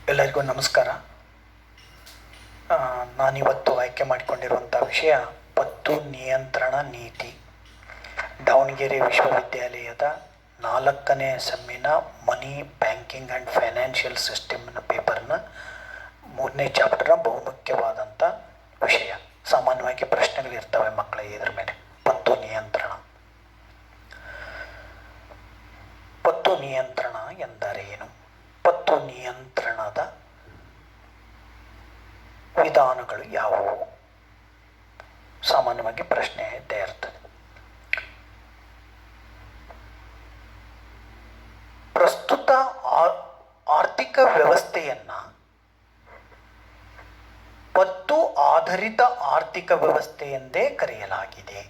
ಎಲ್ಲರಿಗೂ ನಮಸ್ಕಾರ. ನಾನಿವತ್ತು ಆಯ್ಕೆ ಮಾಡಿಕೊಂಡಿರುವಂಥ ವಿಷಯ ಪತ್ತು ನಿಯಂತ್ರಣ ನೀತಿ. ದಾವಣಗೆರೆ ವಿಶ್ವವಿದ್ಯಾಲಯದ 4ನೇ ಸೆಮ್ಮಿನ ಮನಿ ಬ್ಯಾಂಕಿಂಗ್ ಆ್ಯಂಡ್ ಫೈನಾನ್ಷಿಯಲ್ ಸಿಸ್ಟಮ್ನ ಪೇಪರ್ನ 3ನೇ ಚಾಪ್ಟರ್ನ ಬಹುಮುಖ್ಯವಾದಂಥ ವಿಷಯ. ಸಾಮಾನ್ಯವಾಗಿ ಪ್ರಶ್ನೆಗಳಿರ್ತವೆ ಮಕ್ಕಳ ಇದ್ರ ಮೇಲೆ. ಪತ್ತು ನಿಯಂತ್ರಣ. ಪತ್ತು ನಿಯಂತ್ರಣ ಎಂದರೇನು? ಪತ್ತು ನಿಯಂತ್ರಣದ ವಿಧಾನಗಳು ಯಾವುವು? ಸಾಮಾನ್ಯವಾಗಿ ಪ್ರಶ್ನೆ ಇದ್ದೇ ಇರ್ತದೆ. ಪ್ರಸ್ತುತ ಆರ್ಥಿಕ ವ್ಯವಸ್ಥೆಯನ್ನ ಪತ್ತು ಆಧಾರಿತ ಆರ್ಥಿಕ ವ್ಯವಸ್ಥೆ ಎಂದೇ ಕರೆಯಲಾಗಿದೆ.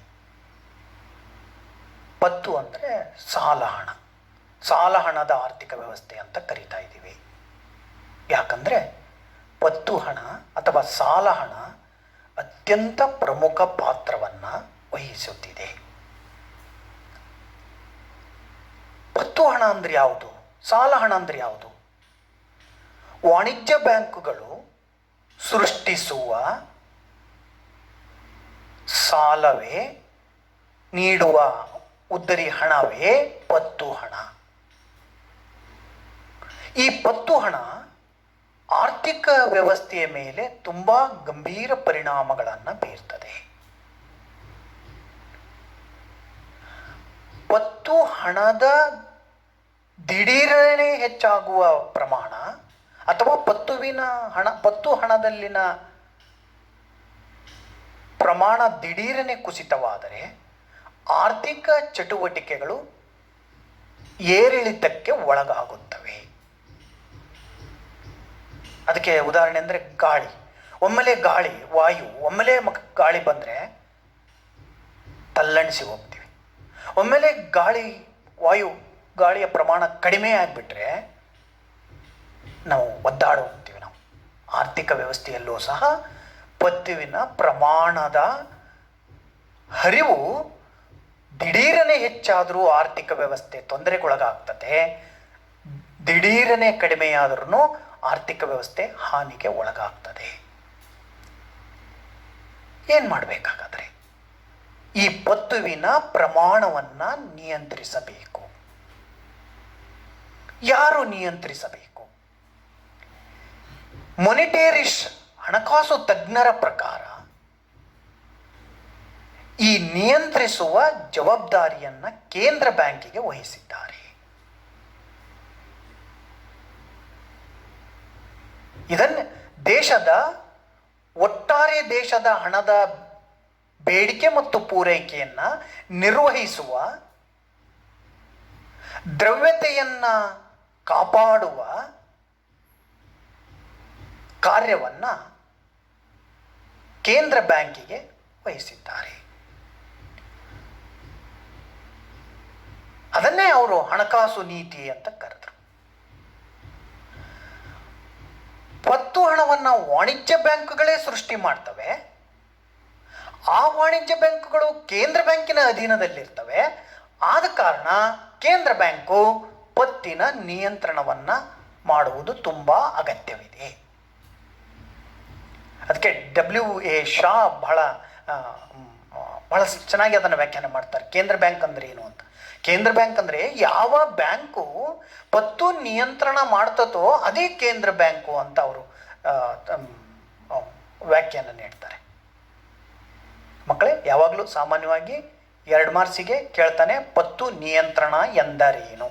ಪತ್ತು ಅಂದರೆ ಸಾಲ ಹಣ, ಸಾಲ ಹಣದ ಆರ್ಥಿಕ ವ್ಯವಸ್ಥೆ ಅಂತ ಕರೀತಾ ಇದ್ದೀವಿ. ಯಾಕಂದರೆ ಪತ್ತು ಹಣ ಅಥವಾ ಸಾಲ ಹಣ ಅತ್ಯಂತ ಪ್ರಮುಖ ಪಾತ್ರವನ್ನು ವಹಿಸುತ್ತಿದೆ. ಪತ್ತು ಹಣ ಅಂದರೆ ಯಾವುದು? ಸಾಲ ಹಣ ಅಂದರೆ ಯಾವುದು? ವಾಣಿಜ್ಯ ಬ್ಯಾಂಕುಗಳು ಸೃಷ್ಟಿಸುವ ಸಾಲವೇ, ನೀಡುವ ಉದ್ದರಿ ಹಣವೇ ಪತ್ತು ಹಣ. ಈ ಪತ್ತು ಹಣ ಆರ್ಥಿಕ ವ್ಯವಸ್ಥೆಯ ಮೇಲೆ ತುಂಬ ಗಂಭೀರ ಪರಿಣಾಮಗಳನ್ನು ಬೀರ್ತದೆ. ಪತ್ತು ಹಣದ ದಿಢೀರನೆ ಹೆಚ್ಚಾಗುವ ಪ್ರಮಾಣ ಅಥವಾ ಪತ್ತು ಹಣದಲ್ಲಿನ ಪ್ರಮಾಣ ದಿಢೀರನೆ ಕುಸಿತವಾದರೆ ಆರ್ಥಿಕ ಚಟುವಟಿಕೆಗಳು ಏರಿಳಿತಕ್ಕೆ ಒಳಗಾಗುತ್ತವೆ. ಅದಕ್ಕೆ ಉದಾಹರಣೆ ಅಂದರೆ ಗಾಳಿ. ಒಮ್ಮೆಲೆ ಗಾಳಿ, ವಾಯು ಒಮ್ಮೆಲೆ ಗಾಳಿ ಬಂದರೆ ತಲ್ಲಣಿಸಿ ಹೋಗ್ತೀವಿ. ಒಮ್ಮೆಲೆ ಗಾಳಿಯ ಪ್ರಮಾಣ ಕಡಿಮೆ ಆಗಿಬಿಟ್ರೆ ನಾವು ಒದ್ದಾಡಿ ಹೋಗ್ತೀವಿ. ನಾವು ಆರ್ಥಿಕ ವ್ಯವಸ್ಥೆಯಲ್ಲೂ ಸಹ ಪತ್ತುವಿನ ಪ್ರಮಾಣದ ಹರಿವು ದಿಢೀರನೆ ಹೆಚ್ಚಾದರೂ ಆರ್ಥಿಕ ವ್ಯವಸ್ಥೆ ತೊಂದರೆಗೊಳಗಾಗ್ತದೆ. ದಿಢೀರನೆ ಕಡಿಮೆಯಾದ್ರೂ ಆರ್ಥಿಕ ವ್ಯವಸ್ಥೆ ಹಾನಿಗೆ ಒಳಗಾಗ್ತದೆ. ಏನು ಮಾಡಬೇಕಾಗಾದ್ರೆ? ಈ ಪತ್ತುವಿನ ಪ್ರಮಾಣವನ್ನು ನಿಯಂತ್ರಿಸಬೇಕು. ಯಾರು ನಿಯಂತ್ರಿಸಬೇಕು? ಮೊನಿಟರಿಸ್ಟ್ ಹಣಕಾಸು ತಜ್ಞರ ಪ್ರಕಾರ ಈ ನಿಯಂತ್ರಿಸುವ ಜವಾಬ್ದಾರಿಯನ್ನ ಕೇಂದ್ರ ಬ್ಯಾಂಕಿಗೆ ವಹಿಸಿದ್ದಾರೆ. ಇದನ್ನು ಒಟ್ಟಾರೆ ದೇಶದ ಹಣದ ಬೇಡಿಕೆ ಮತ್ತು ಪೂರೈಕೆಯನ್ನ ನಿರ್ವಹಿಸುವ, ದ್ರವ್ಯತೆಯನ್ನ ಕಾಪಾಡುವ ಕಾರ್ಯವನ್ನ ಕೇಂದ್ರ ಬ್ಯಾಂಕಿಗೆ ವಹಿಸಿದ್ದಾರೆ. ಅದನ್ನೇ ಅವರು ಹಣಕಾಸು ನೀತಿ ಅಂತ ಕರೆದರು. ಪತ್ತು ಹಣವನ್ನು ವಾಣಿಜ್ಯ ಬ್ಯಾಂಕುಗಳೇ ಸೃಷ್ಟಿ ಮಾಡ್ತವೆ. ಆ ವಾಣಿಜ್ಯ ಬ್ಯಾಂಕುಗಳು ಕೇಂದ್ರ ಬ್ಯಾಂಕಿನ ಅಧೀನದಲ್ಲಿರ್ತವೆ. ಆದ ಕಾರಣ ಕೇಂದ್ರ ಬ್ಯಾಂಕು ಪತ್ತಿನ ನಿಯಂತ್ರಣವನ್ನು ಮಾಡುವುದು ತುಂಬ ಅಗತ್ಯವಿದೆ. ಅದಕ್ಕೆ WA ಶಾ ಬಹಳ ಚೆನ್ನಾಗಿ ಅದನ್ನು ವ್ಯಾಖ್ಯಾನ ಮಾಡ್ತಾರೆ. ಕೇಂದ್ರ ಬ್ಯಾಂಕ್ ಅಂದ್ರೆ ಏನು ಅಂತ. ಕೇಂದ್ರ ಬ್ಯಾಂಕ್ ಅಂದರೆ ಯಾವ ಬ್ಯಾಂಕು ಪತ್ತು ನಿಯಂತ್ರಣ ಮಾಡ್ತತೋ ಅದೇ ಕೇಂದ್ರ ಬ್ಯಾಂಕು ಅಂತ ಅವರು ವ್ಯಾಖ್ಯಾನ ನೀಡ್ತಾರೆ. ಮಕ್ಕಳೇ, ಯಾವಾಗಲೂ ಸಾಮಾನ್ಯವಾಗಿ 2 ಮಾರ್ಕ್ಸಿಗೆ ಕೇಳ್ತಾನೆ, ಪತ್ತು ನಿಯಂತ್ರಣ ಎಂದರೇನು?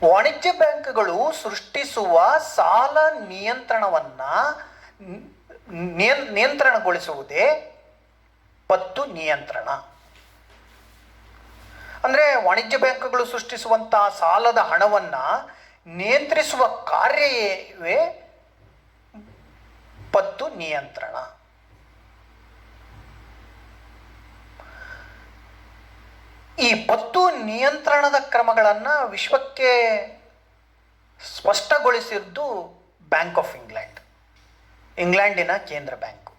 ವಾಣಿಜ್ಯ ಬ್ಯಾಂಕ್ಗಳು ಸೃಷ್ಟಿಸುವ ಸಾಲ ನಿಯಂತ್ರಣಗೊಳಿಸುವುದೇ ಪತ್ತು ನಿಯಂತ್ರಣ. ಅಂದರೆ ವಾಣಿಜ್ಯ ಬ್ಯಾಂಕುಗಳು ಸೃಷ್ಟಿಸುವಂತಹ ಸಾಲದ ಹಣವನ್ನು ನಿಯಂತ್ರಿಸುವ ಕಾರ್ಯವೇ ಪತ್ತು ನಿಯಂತ್ರಣ. ಈ ಪತ್ತು ನಿಯಂತ್ರಣದ ಕ್ರಮಗಳನ್ನು ವಿಶ್ವಕ್ಕೆ ಸ್ಪಷ್ಟಗೊಳಿಸಿದ್ದು ಬ್ಯಾಂಕ್ ಆಫ್ ಇಂಗ್ಲೆಂಡಿನ ಕೇಂದ್ರ ಬ್ಯಾಂಕು.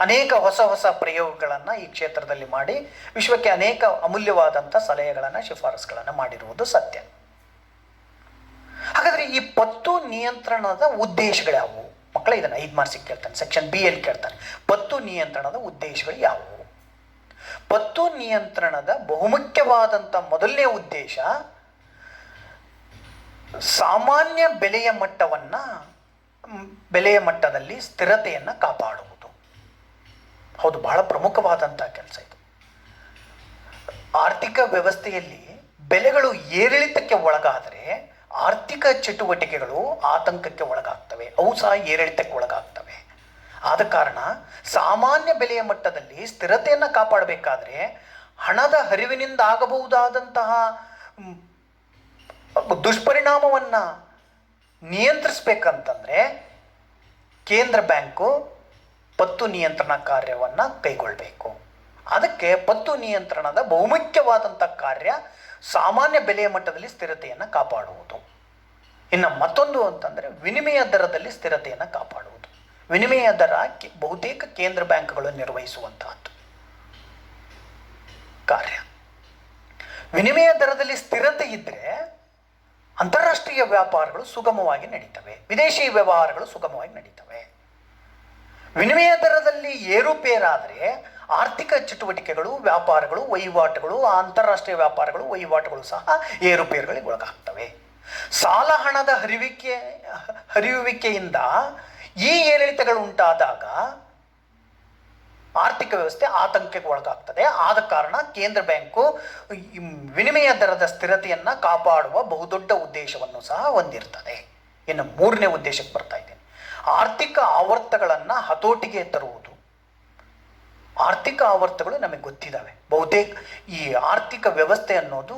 ಅನೇಕ ಹೊಸ ಪ್ರಯೋಗಗಳನ್ನು ಈ ಕ್ಷೇತ್ರದಲ್ಲಿ ಮಾಡಿ ವಿಶ್ವಕ್ಕೆ ಅನೇಕ ಅಮೂಲ್ಯವಾದಂಥ ಸಲಹೆಗಳನ್ನು, ಶಿಫಾರಸುಗಳನ್ನು ಮಾಡಿರುವುದು ಸತ್ಯ. ಪತ್ತು ನಿಯಂತ್ರಣದ ಉದ್ದೇಶಗಳು ಯಾವುವು? ಮಕ್ಕಳ ಇದನ್ನು 5 ಮಾರ್ಕ್ಸಿಗೆ ಕೇಳ್ತಾನೆ, ಸೆಕ್ಷನ್ ಬಿ ಅಲ್ಲಿ ಕೇಳ್ತಾನೆ. ಪತ್ತು ನಿಯಂತ್ರಣದ ಉದ್ದೇಶಗಳು ಯಾವುವು? ಪತ್ತು ನಿಯಂತ್ರಣದ ಬಹುಮುಖ್ಯವಾದಂಥ ಮೊದಲನೇ ಉದ್ದೇಶ ಸಾಮಾನ್ಯ ಬೆಲೆಯ ಮಟ್ಟದಲ್ಲಿ ಸ್ಥಿರತೆಯನ್ನು ಕಾಪಾಡುವುದು. ಹೌದು, ಬಹಳ ಪ್ರಮುಖವಾದಂಥ ಕೆಲಸ ಇದು. ಆರ್ಥಿಕ ವ್ಯವಸ್ಥೆಯಲ್ಲಿ ಬೆಲೆಗಳು ಏರಿಳಿತಕ್ಕೆ ಒಳಗಾದರೆ ಆರ್ಥಿಕ ಚಟುವಟಿಕೆಗಳು ಆತಂಕಕ್ಕೆ ಒಳಗಾಗ್ತವೆ, ಅವು ಸಹ ಏರಿಳಿತಕ್ಕೆ ಒಳಗಾಗ್ತವೆ. ಆದ ಕಾರಣ ಸಾಮಾನ್ಯ ಬೆಲೆಯ ಮಟ್ಟದಲ್ಲಿ ಸ್ಥಿರತೆಯನ್ನು ಕಾಪಾಡಬೇಕಾದ್ರೆ ಹಣದ ಹರಿವಿನಿಂದ ಆಗಬಹುದಾದಂತಹ ದುಷ್ಪರಿಣಾಮವನ್ನು ನಿಯಂತ್ರಿಸಬೇಕಂತಂದರೆ ಕೇಂದ್ರ ಬ್ಯಾಂಕು ಪತ್ತು ನಿಯಂತ್ರಣ ಕಾರ್ಯವನ್ನು ಕೈಗೊಳ್ಳಬೇಕು. ಅದಕ್ಕೆ ಪತ್ತು ನಿಯಂತ್ರಣದ ಬಹುಮುಖ್ಯವಾದಂಥ ಕಾರ್ಯ ಸಾಮಾನ್ಯ ಬೆಲೆಯ ಮಟ್ಟದಲ್ಲಿ ಸ್ಥಿರತೆಯನ್ನು ಕಾಪಾಡುವುದು. ಇನ್ನು ಮತ್ತೊಂದು ಅಂತಂದರೆ ವಿನಿಮಯ ದರದಲ್ಲಿ ಸ್ಥಿರತೆಯನ್ನು ಕಾಪಾಡುವುದು. ವಿನಿಮಯ ದರ ಬಹುತೇಕ ಕೇಂದ್ರ ಬ್ಯಾಂಕ್ಗಳು ನಿರ್ವಹಿಸುವಂತಹದ್ದು ಕಾರ್ಯ. ವಿನಿಮಯ ದರದಲ್ಲಿ ಸ್ಥಿರತೆ ಇದ್ದರೆ ಅಂತಾರಾಷ್ಟ್ರೀಯ ವ್ಯಾಪಾರಗಳು ಸುಗಮವಾಗಿ ನಡೀತವೆ, ವಿದೇಶಿ ವ್ಯವಹಾರಗಳು ಸುಗಮವಾಗಿ ನಡೀತವೆ. ವಿನಿಮಯ ದರದಲ್ಲಿ ಏರುಪೇರಾದರೆ ಆರ್ಥಿಕ ಚಟುವಟಿಕೆಗಳು, ವ್ಯಾಪಾರಗಳು, ವಹಿವಾಟುಗಳು, ಅಂತಾರಾಷ್ಟ್ರೀಯ ವ್ಯಾಪಾರಗಳು, ವಹಿವಾಟುಗಳು ಸಹ ಏರುಪೇರುಗಳಿಗೆ ಒಳಗಾಗ್ತವೆ. ಸಾಲ ಹಣದ ಹರಿಯುವಿಕೆಯಿಂದ ಈ ಏರಿಳಿತಗಳು ಉಂಟಾದಾಗ ಆರ್ಥಿಕ ವ್ಯವಸ್ಥೆ ಆತಂಕಕ್ಕೆ ಒಳಗಾಗ್ತದೆ. ಆದ ಕಾರಣ ಕೇಂದ್ರ ಬ್ಯಾಂಕು ವಿನಿಮಯ ದರದ ಸ್ಥಿರತೆಯನ್ನು ಕಾಪಾಡುವ ಬಹುದೊಡ್ಡ ಉದ್ದೇಶವನ್ನು ಸಹ ಹೊಂದಿರ್ತದೆ. ಇನ್ನು ಮೂರನೇ ಉದ್ದೇಶಕ್ಕೆ ಬರ್ತಾ ಇದ್ದೇನೆ, ಆರ್ಥಿಕ ಆವರ್ತಗಳನ್ನು ಹತೋಟಿಗೆ ತರುವುದು. ಆರ್ಥಿಕ ಆವರ್ತಗಳು ನಮಗೆ ಗೊತ್ತಿದ್ದಾವೆ. ಬಹುತೇಕ ಈ ಆರ್ಥಿಕ ವ್ಯವಸ್ಥೆ ಅನ್ನೋದು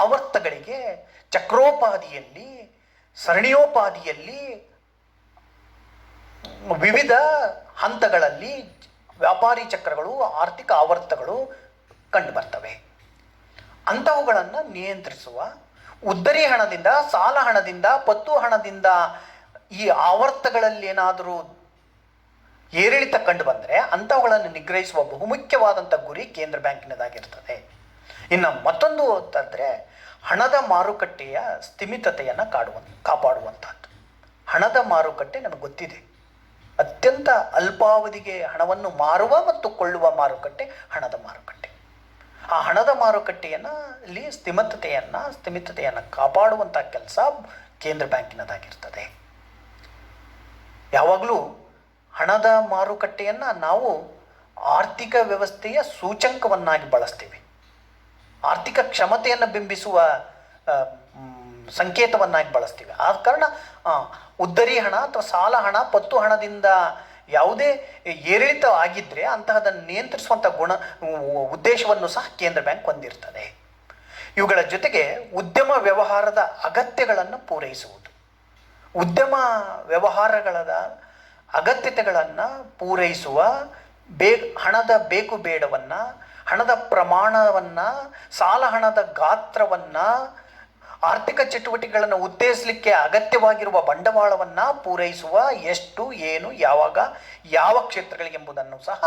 ಆವರ್ತಗಳಿಗೆ ಚಕ್ರೋಪಾದಿಯಲ್ಲಿ, ಸರಣಿಯೋಪಾದಿಯಲ್ಲಿ, ವಿವಿಧ ಹಂತಗಳಲ್ಲಿ ವ್ಯಾಪಾರಿ ಚಕ್ರಗಳು, ಆರ್ಥಿಕ ಆವರ್ತಗಳು ಕಂಡು ಬರ್ತವೆ. ಅಂಥವುಗಳನ್ನು ನಿಯಂತ್ರಿಸುವ ಉದ್ದರಿ ಹಣದಿಂದ, ಸಾಲ ಹಣದಿಂದ, ಪತ್ತು ಹಣದಿಂದ ಈ ಆವರ್ತಗಳಲ್ಲಿ ಏನಾದರೂ ಏರಿಳಿತ ಕಂಡು ಬಂದರೆ ಅಂಥವುಗಳನ್ನು ನಿಗ್ರಹಿಸುವ ಬಹುಮುಖ್ಯವಾದಂಥ ಗುರಿ ಕೇಂದ್ರ ಬ್ಯಾಂಕಿನದಾಗಿರ್ತದೆ. ಇನ್ನು ಮತ್ತೊಂದು ಅಂತಂದರೆ ಹಣದ ಮಾರುಕಟ್ಟೆಯ ಸ್ಥಿಮಿತತೆಯನ್ನು ಕಾಪಾಡುವಂಥದ್ದು. ಹಣದ ಮಾರುಕಟ್ಟೆ ನಮಗೆ ಗೊತ್ತಿದೆ, ಅತ್ಯಂತ ಅಲ್ಪಾವಧಿಗೆ ಹಣವನ್ನು ಮಾರುವ ಮತ್ತು ಕೊಳ್ಳುವ ಮಾರುಕಟ್ಟೆ ಹಣದ ಮಾರುಕಟ್ಟೆ. ಆ ಹಣದ ಮಾರುಕಟ್ಟೆಯನ್ನು ಇಲ್ಲಿ ಸ್ಥಿಮಿತತೆಯನ್ನು ಕಾಪಾಡುವಂಥ ಕೆಲಸ ಕೇಂದ್ರ ಬ್ಯಾಂಕಿನದಾಗಿರ್ತದೆ. ಯಾವಾಗಲೂ ಹಣದ ಮಾರುಕಟ್ಟೆಯನ್ನು ನಾವು ಆರ್ಥಿಕ ವ್ಯವಸ್ಥೆಯ ಸೂಚಂಕವನ್ನಾಗಿ ಬಳಸ್ತೀವಿ, ಆರ್ಥಿಕ ಕ್ಷಮತೆಯನ್ನು ಬಿಂಬಿಸುವ ಸಂಕೇತವನ್ನಾಗಿ ಬಳಸ್ತೀವಿ. ಆದ ಕಾರಣ ಉದ್ದರಿ ಹಣ ಅಥವಾ ಸಾಲ ಹಣ, ಪತ್ತು ಹಣದಿಂದ ಯಾವುದೇ ಏರಿಳಿತ ಆಗಿದ್ದರೆ ಅಂತಹದನ್ನು ನಿಯಂತ್ರಿಸುವಂಥ ಉದ್ದೇಶವನ್ನು ಸಹ ಕೇಂದ್ರ ಬ್ಯಾಂಕ್ ಹೊಂದಿರ್ತದೆ. ಇವುಗಳ ಜೊತೆಗೆ ಉದ್ಯಮ ವ್ಯವಹಾರದ ಅಗತ್ಯಗಳನ್ನು ಪೂರೈಸುವುದು. ಉದ್ಯಮ ವ್ಯವಹಾರಗಳ ಅಗತ್ಯತೆಗಳನ್ನು ಪೂರೈಸುವ ಹಣದ ಬೇಕು ಬೇಡವನ್ನು, ಹಣದ ಪ್ರಮಾಣವನ್ನು, ಸಾಲ ಹಣದ ಗಾತ್ರವನ್ನು, ಆರ್ಥಿಕ ಚಟುವಟಿಕೆಗಳನ್ನು ಉತ್ತೇಜಿಸಲಿಕ್ಕೆ ಅಗತ್ಯವಾಗಿರುವ ಬಂಡವಾಳವನ್ನು ಪೂರೈಸುವ ಎಷ್ಟು, ಏನು, ಯಾವಾಗ, ಯಾವ ಕ್ಷೇತ್ರಗಳಿಗೆಂಬುದನ್ನು ಸಹ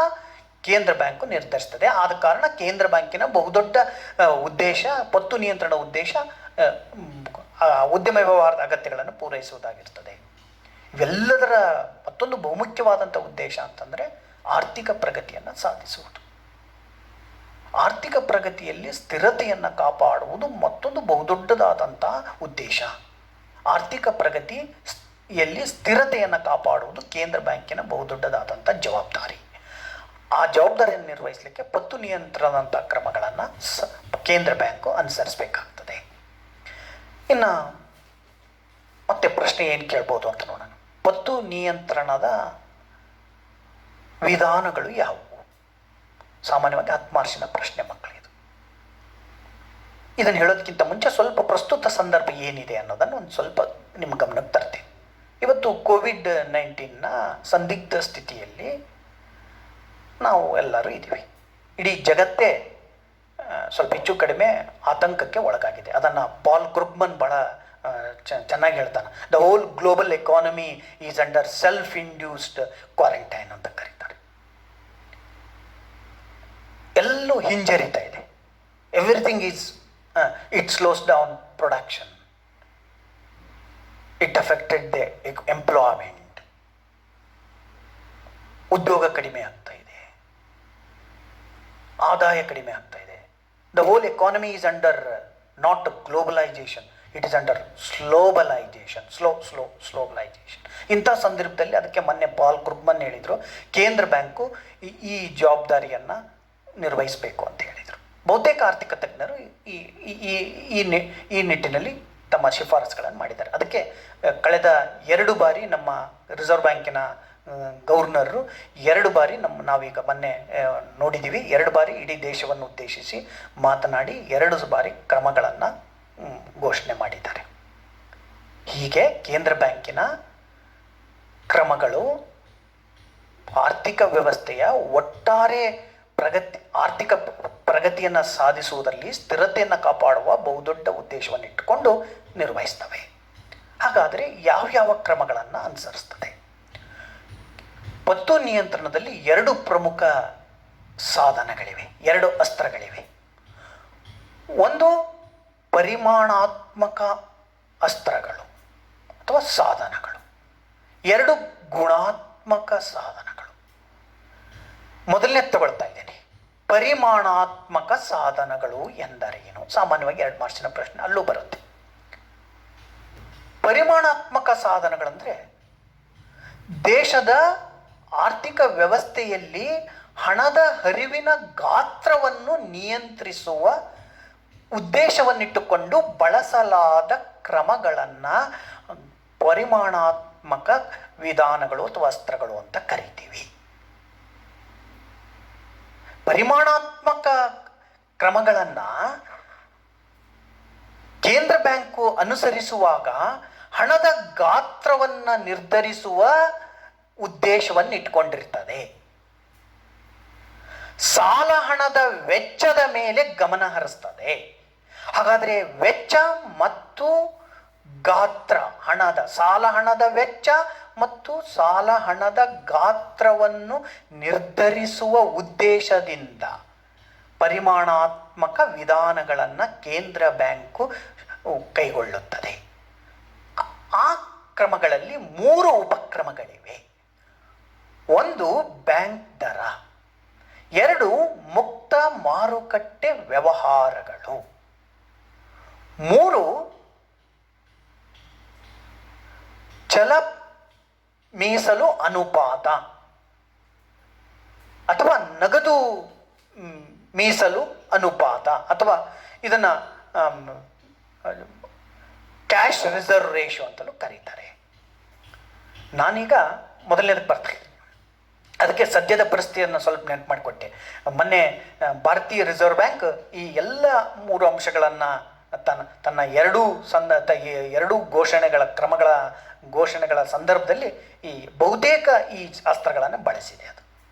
ಕೇಂದ್ರ ಬ್ಯಾಂಕು ನಿರ್ಧರಿಸ್ತದೆ. ಆದ ಕಾರಣ ಕೇಂದ್ರ ಬ್ಯಾಂಕಿನ ಬಹುದೊಡ್ಡ ಉದ್ದೇಶ, ಪತ್ತು ನಿಯಂತ್ರಣ ಉದ್ದೇಶ ಉದ್ಯಮ ವ್ಯವಹಾರದ ಅಗತ್ಯಗಳನ್ನು ಪೂರೈಸುವುದಾಗಿರ್ತದೆ. ಇವೆಲ್ಲದರ ಮತ್ತೊಂದು ಬಹುಮುಖ್ಯವಾದಂಥ ಉದ್ದೇಶ ಅಂತಂದರೆ ಆರ್ಥಿಕ ಪ್ರಗತಿಯನ್ನು ಸಾಧಿಸುವುದು. ಆರ್ಥಿಕ ಪ್ರಗತಿಯಲ್ಲಿ ಸ್ಥಿರತೆಯನ್ನು ಕಾಪಾಡುವುದು ಮತ್ತೊಂದು ಬಹುದೊಡ್ಡದಾದಂಥ ಉದ್ದೇಶ. ಆರ್ಥಿಕ ಪ್ರಗತಿಯಲ್ಲಿ ಸ್ಥಿರತೆಯನ್ನು ಕಾಪಾಡುವುದು ಕೇಂದ್ರ ಬ್ಯಾಂಕಿನ ಬಹುದೊಡ್ಡದಾದಂಥ ಜವಾಬ್ದಾರಿ. ಆ ಜವಾಬ್ದಾರಿಯನ್ನು ನಿರ್ವಹಿಸಲಿಕ್ಕೆ ಪತ್ತು ನಿಯಂತ್ರಣದಂಥ ಕ್ರಮಗಳನ್ನು ಕೇಂದ್ರ ಬ್ಯಾಂಕು ಅನುಸರಿಸಬೇಕಾಗ್ತದೆ. ಇನ್ನು ಮತ್ತೆ ಪ್ರಶ್ನೆ ಏನು ಕೇಳ್ಬೋದು ಅಂತ ನೋಡೋಣ. ಪತ್ತು ನಿಯಂತ್ರಣದ ವಿಧಾನಗಳು ಯಾವುವು? ಸಾಮಾನ್ಯವಾಗಿ 10 ಮಾರ್ಕ್ಸಿನ ಪ್ರಶ್ನೆ ಮಕ್ಕಳಿದು. ಇದನ್ನು ಹೇಳೋದಕ್ಕಿಂತ ಮುಂಚೆ ಸ್ವಲ್ಪ ಪ್ರಸ್ತುತ ಸಂದರ್ಭ ಏನಿದೆ ಅನ್ನೋದನ್ನು ಒಂದು ಸ್ವಲ್ಪ ನಿಮ್ಮ ಗಮನಕ್ಕೆ ತರ್ತೀನಿ. ಇವತ್ತು ಕೋವಿಡ್-19ನ ಸಂದಿಗ್ಧ ಸ್ಥಿತಿಯಲ್ಲಿ ನಾವು ಎಲ್ಲರೂ ಇದ್ದೀವಿ. ಇಡೀ ಜಗತ್ತೇ ಸ್ವಲ್ಪ ಹೆಚ್ಚು ಕಡಿಮೆ ಆತಂಕಕ್ಕೆ ಒಳಗಾಗಿದೆ. ಅದನ್ನು ಪಾಲ್ ಕ್ರುಗ್ಮನ್ ಭಾಳ ಚೆನ್ನಾಗಿ ಹೇಳ್ತಾನೆ. The whole global economy is under self induced quarantine ಅಂತ ಕರೀತಾರೆ. ಎಲ್ಲೂ ಹಿಂಜರಿತಾ ಇದೆ. Everything is it slows down production. It affected the employment. ಉದ್ಯೋಗ ಕಡಿಮೆ ಆಗ್ತಾ ಇದೆ, ಆದಾಯ ಕಡಿಮೆ ಆಗ್ತಾ ಇದೆ. The whole economy is under not globalization, it is under slobalization, slobalization. ಇಂಥ ಸಂದರ್ಭದಲ್ಲಿ ಅದಕ್ಕೆ ಮೊನ್ನೆ ಪಾಲ್ ಕ್ರುಗ್ಮನ್ ಹೇಳಿದರು, ಕೇಂದ್ರ ಬ್ಯಾಂಕು ಈ ಜವಾಬ್ದಾರಿಯನ್ನು ನಿರ್ವಹಿಸಬೇಕು ಅಂತ ಹೇಳಿದರು. ಬಹುತೇಕ ಆರ್ಥಿಕ ತಜ್ಞರು ಈ ನಿಟ್ಟಿನಲ್ಲಿ ತಮ್ಮ ಶಿಫಾರಸುಗಳನ್ನು ಮಾಡಿದ್ದಾರೆ. ಅದಕ್ಕೆ ಕಳೆದ 2 ಬಾರಿ ನಮ್ಮ ರಿಸರ್ವ್ ಬ್ಯಾಂಕಿನ ಗವರ್ನರು 2 ಬಾರಿ ನಾವೀಗ ಮೊನ್ನೆ ನೋಡಿದ್ದೀವಿ, 2 ಬಾರಿ ಇಡೀ ದೇಶವನ್ನು ಉದ್ದೇಶಿಸಿ ಮಾತನಾಡಿ 2 ಬಾರಿ ಕ್ರಮಗಳನ್ನು ಘೋಷಣೆ ಮಾಡಿದ್ದಾರೆ. ಹೀಗೆ ಕೇಂದ್ರ ಬ್ಯಾಂಕಿನ ಕ್ರಮಗಳು ಆರ್ಥಿಕ ವ್ಯವಸ್ಥೆಯ ಒಟ್ಟಾರೆ ಆರ್ಥಿಕ ಪ್ರಗತಿಯನ್ನು ಸಾಧಿಸುವುದರಲ್ಲಿ ಸ್ಥಿರತೆಯನ್ನು ಕಾಪಾಡುವ ಬಹುದೊಡ್ಡ ಉದ್ದೇಶವನ್ನು ಇಟ್ಟುಕೊಂಡು ನಿರ್ವಹಿಸ್ತವೆ. ಹಾಗಾದರೆ ಯಾವ್ಯಾವ ಕ್ರಮಗಳನ್ನು ಅನುಸರಿಸ್ತದೆ? ಪತ್ತು ನಿಯಂತ್ರಣದಲ್ಲಿ 2 ಪ್ರಮುಖ ಸಾಧನಗಳಿವೆ, 2 ಅಸ್ತ್ರಗಳಿವೆ. ಒಂದು ಪರಿಮಾಣಾತ್ಮಕ ಅಸ್ತ್ರಗಳು ಅಥವಾ ಸಾಧನಗಳು, 2 ಗುಣಾತ್ಮಕ ಸಾಧನಗಳು. ಮೊದಲನೇ ತಗೊಳ್ತಾ ಇದ್ದೇನೆ, ಪರಿಮಾಣಾತ್ಮಕ ಸಾಧನಗಳು ಎಂದರೇನು? ಸಾಮಾನ್ಯವಾಗಿ 2 ಮಾರ್ಕ್ಸಿನ ಪ್ರಶ್ನೆ ಅಲ್ಲೂ ಬರುತ್ತೆ. ಪರಿಮಾಣಾತ್ಮಕ ಸಾಧನಗಳಂದರೆ ದೇಶದ ಆರ್ಥಿಕ ವ್ಯವಸ್ಥೆಯಲ್ಲಿ ಹಣದ ಹರಿವಿನ ಗಾತ್ರವನ್ನು ನಿಯಂತ್ರಿಸುವ ಉದ್ದೇಶವನ್ನಿಟ್ಟುಕೊಂಡು ಬಳಸಲಾದ ಕ್ರಮಗಳನ್ನು ಪರಿಮಾಣಾತ್ಮಕ ವಿಧಾನಗಳು ಅಥವಾ ಅಸ್ತ್ರಗಳು ಅಂತ ಕರಿತೀವಿ. ಪರಿಮಾಣಾತ್ಮಕ ಕ್ರಮಗಳನ್ನು ಕೇಂದ್ರ ಬ್ಯಾಂಕು ಅನುಸರಿಸುವಾಗ ಹಣದ ಗಾತ್ರವನ್ನು ನಿರ್ಧರಿಸುವ ಉದ್ದೇಶವನ್ನು ಇಟ್ಕೊಂಡಿರ್ತದೆ. ಸಾಲ ಹಣದ ವೆಚ್ಚದ ಮೇಲೆ ಗಮನ ಹರಿಸ್ತದೆ. ಹಾಗಾದರೆ ವೆಚ್ಚ ಮತ್ತು ಗಾತ್ರ, ಸಾಲ ಹಣದ ವೆಚ್ಚ ಮತ್ತು ಸಾಲ ಹಣದ ಗಾತ್ರವನ್ನು ನಿರ್ಧರಿಸುವ ಉದ್ದೇಶದಿಂದ ಪರಿಮಾಣಾತ್ಮಕ ವಿಧಾನಗಳನ್ನು ಕೇಂದ್ರ ಬ್ಯಾಂಕು ಕೈಗೊಳ್ಳುತ್ತದೆ. ಆ ಕ್ರಮಗಳಲ್ಲಿ 3 ಉಪಕ್ರಮಗಳಿವೆ. 1 ಬ್ಯಾಂಕ್ ದರ, 2 ಮುಕ್ತ ಮಾರುಕಟ್ಟೆ ವ್ಯವಹಾರಗಳು, 3 ಚಲ ಮೀಸಲು ಅನುಪಾತ ಅಥವಾ ನಗದು ಮೀಸಲು ಅನುಪಾತ, ಅಥವಾ ಇದನ್ನು ಕ್ಯಾಶ್ ರಿಸರ್ವ್ ರೇಷಿಯೋ ಅಂತಲೂ ಕರೀತಾರೆ. ನಾನೀಗ ಮೊದಲನೇದಕ್ಕೆ ಬರ್ತೀನಿ. ಅದಕ್ಕೆ ಸದ್ಯದ ಪರಿಸ್ಥಿತಿಯನ್ನು ಸ್ವಲ್ಪ ನೆನಪು ಮಾಡಿಕೊಟ್ಟೆ. ಮೊನ್ನೆ ಭಾರತೀಯ ರಿಸರ್ವ್ ಬ್ಯಾಂಕ್ ಈ ಎಲ್ಲ 3 ಅಂಶಗಳನ್ನು ತನ್ನ 2 ಘೋಷಣೆಗಳ ಸಂದರ್ಭದಲ್ಲಿ ಈ ಬಹುತೇಕ ಈ ಅಸ್ತ್ರಗಳನ್ನು ಬಳಸಿದೆ.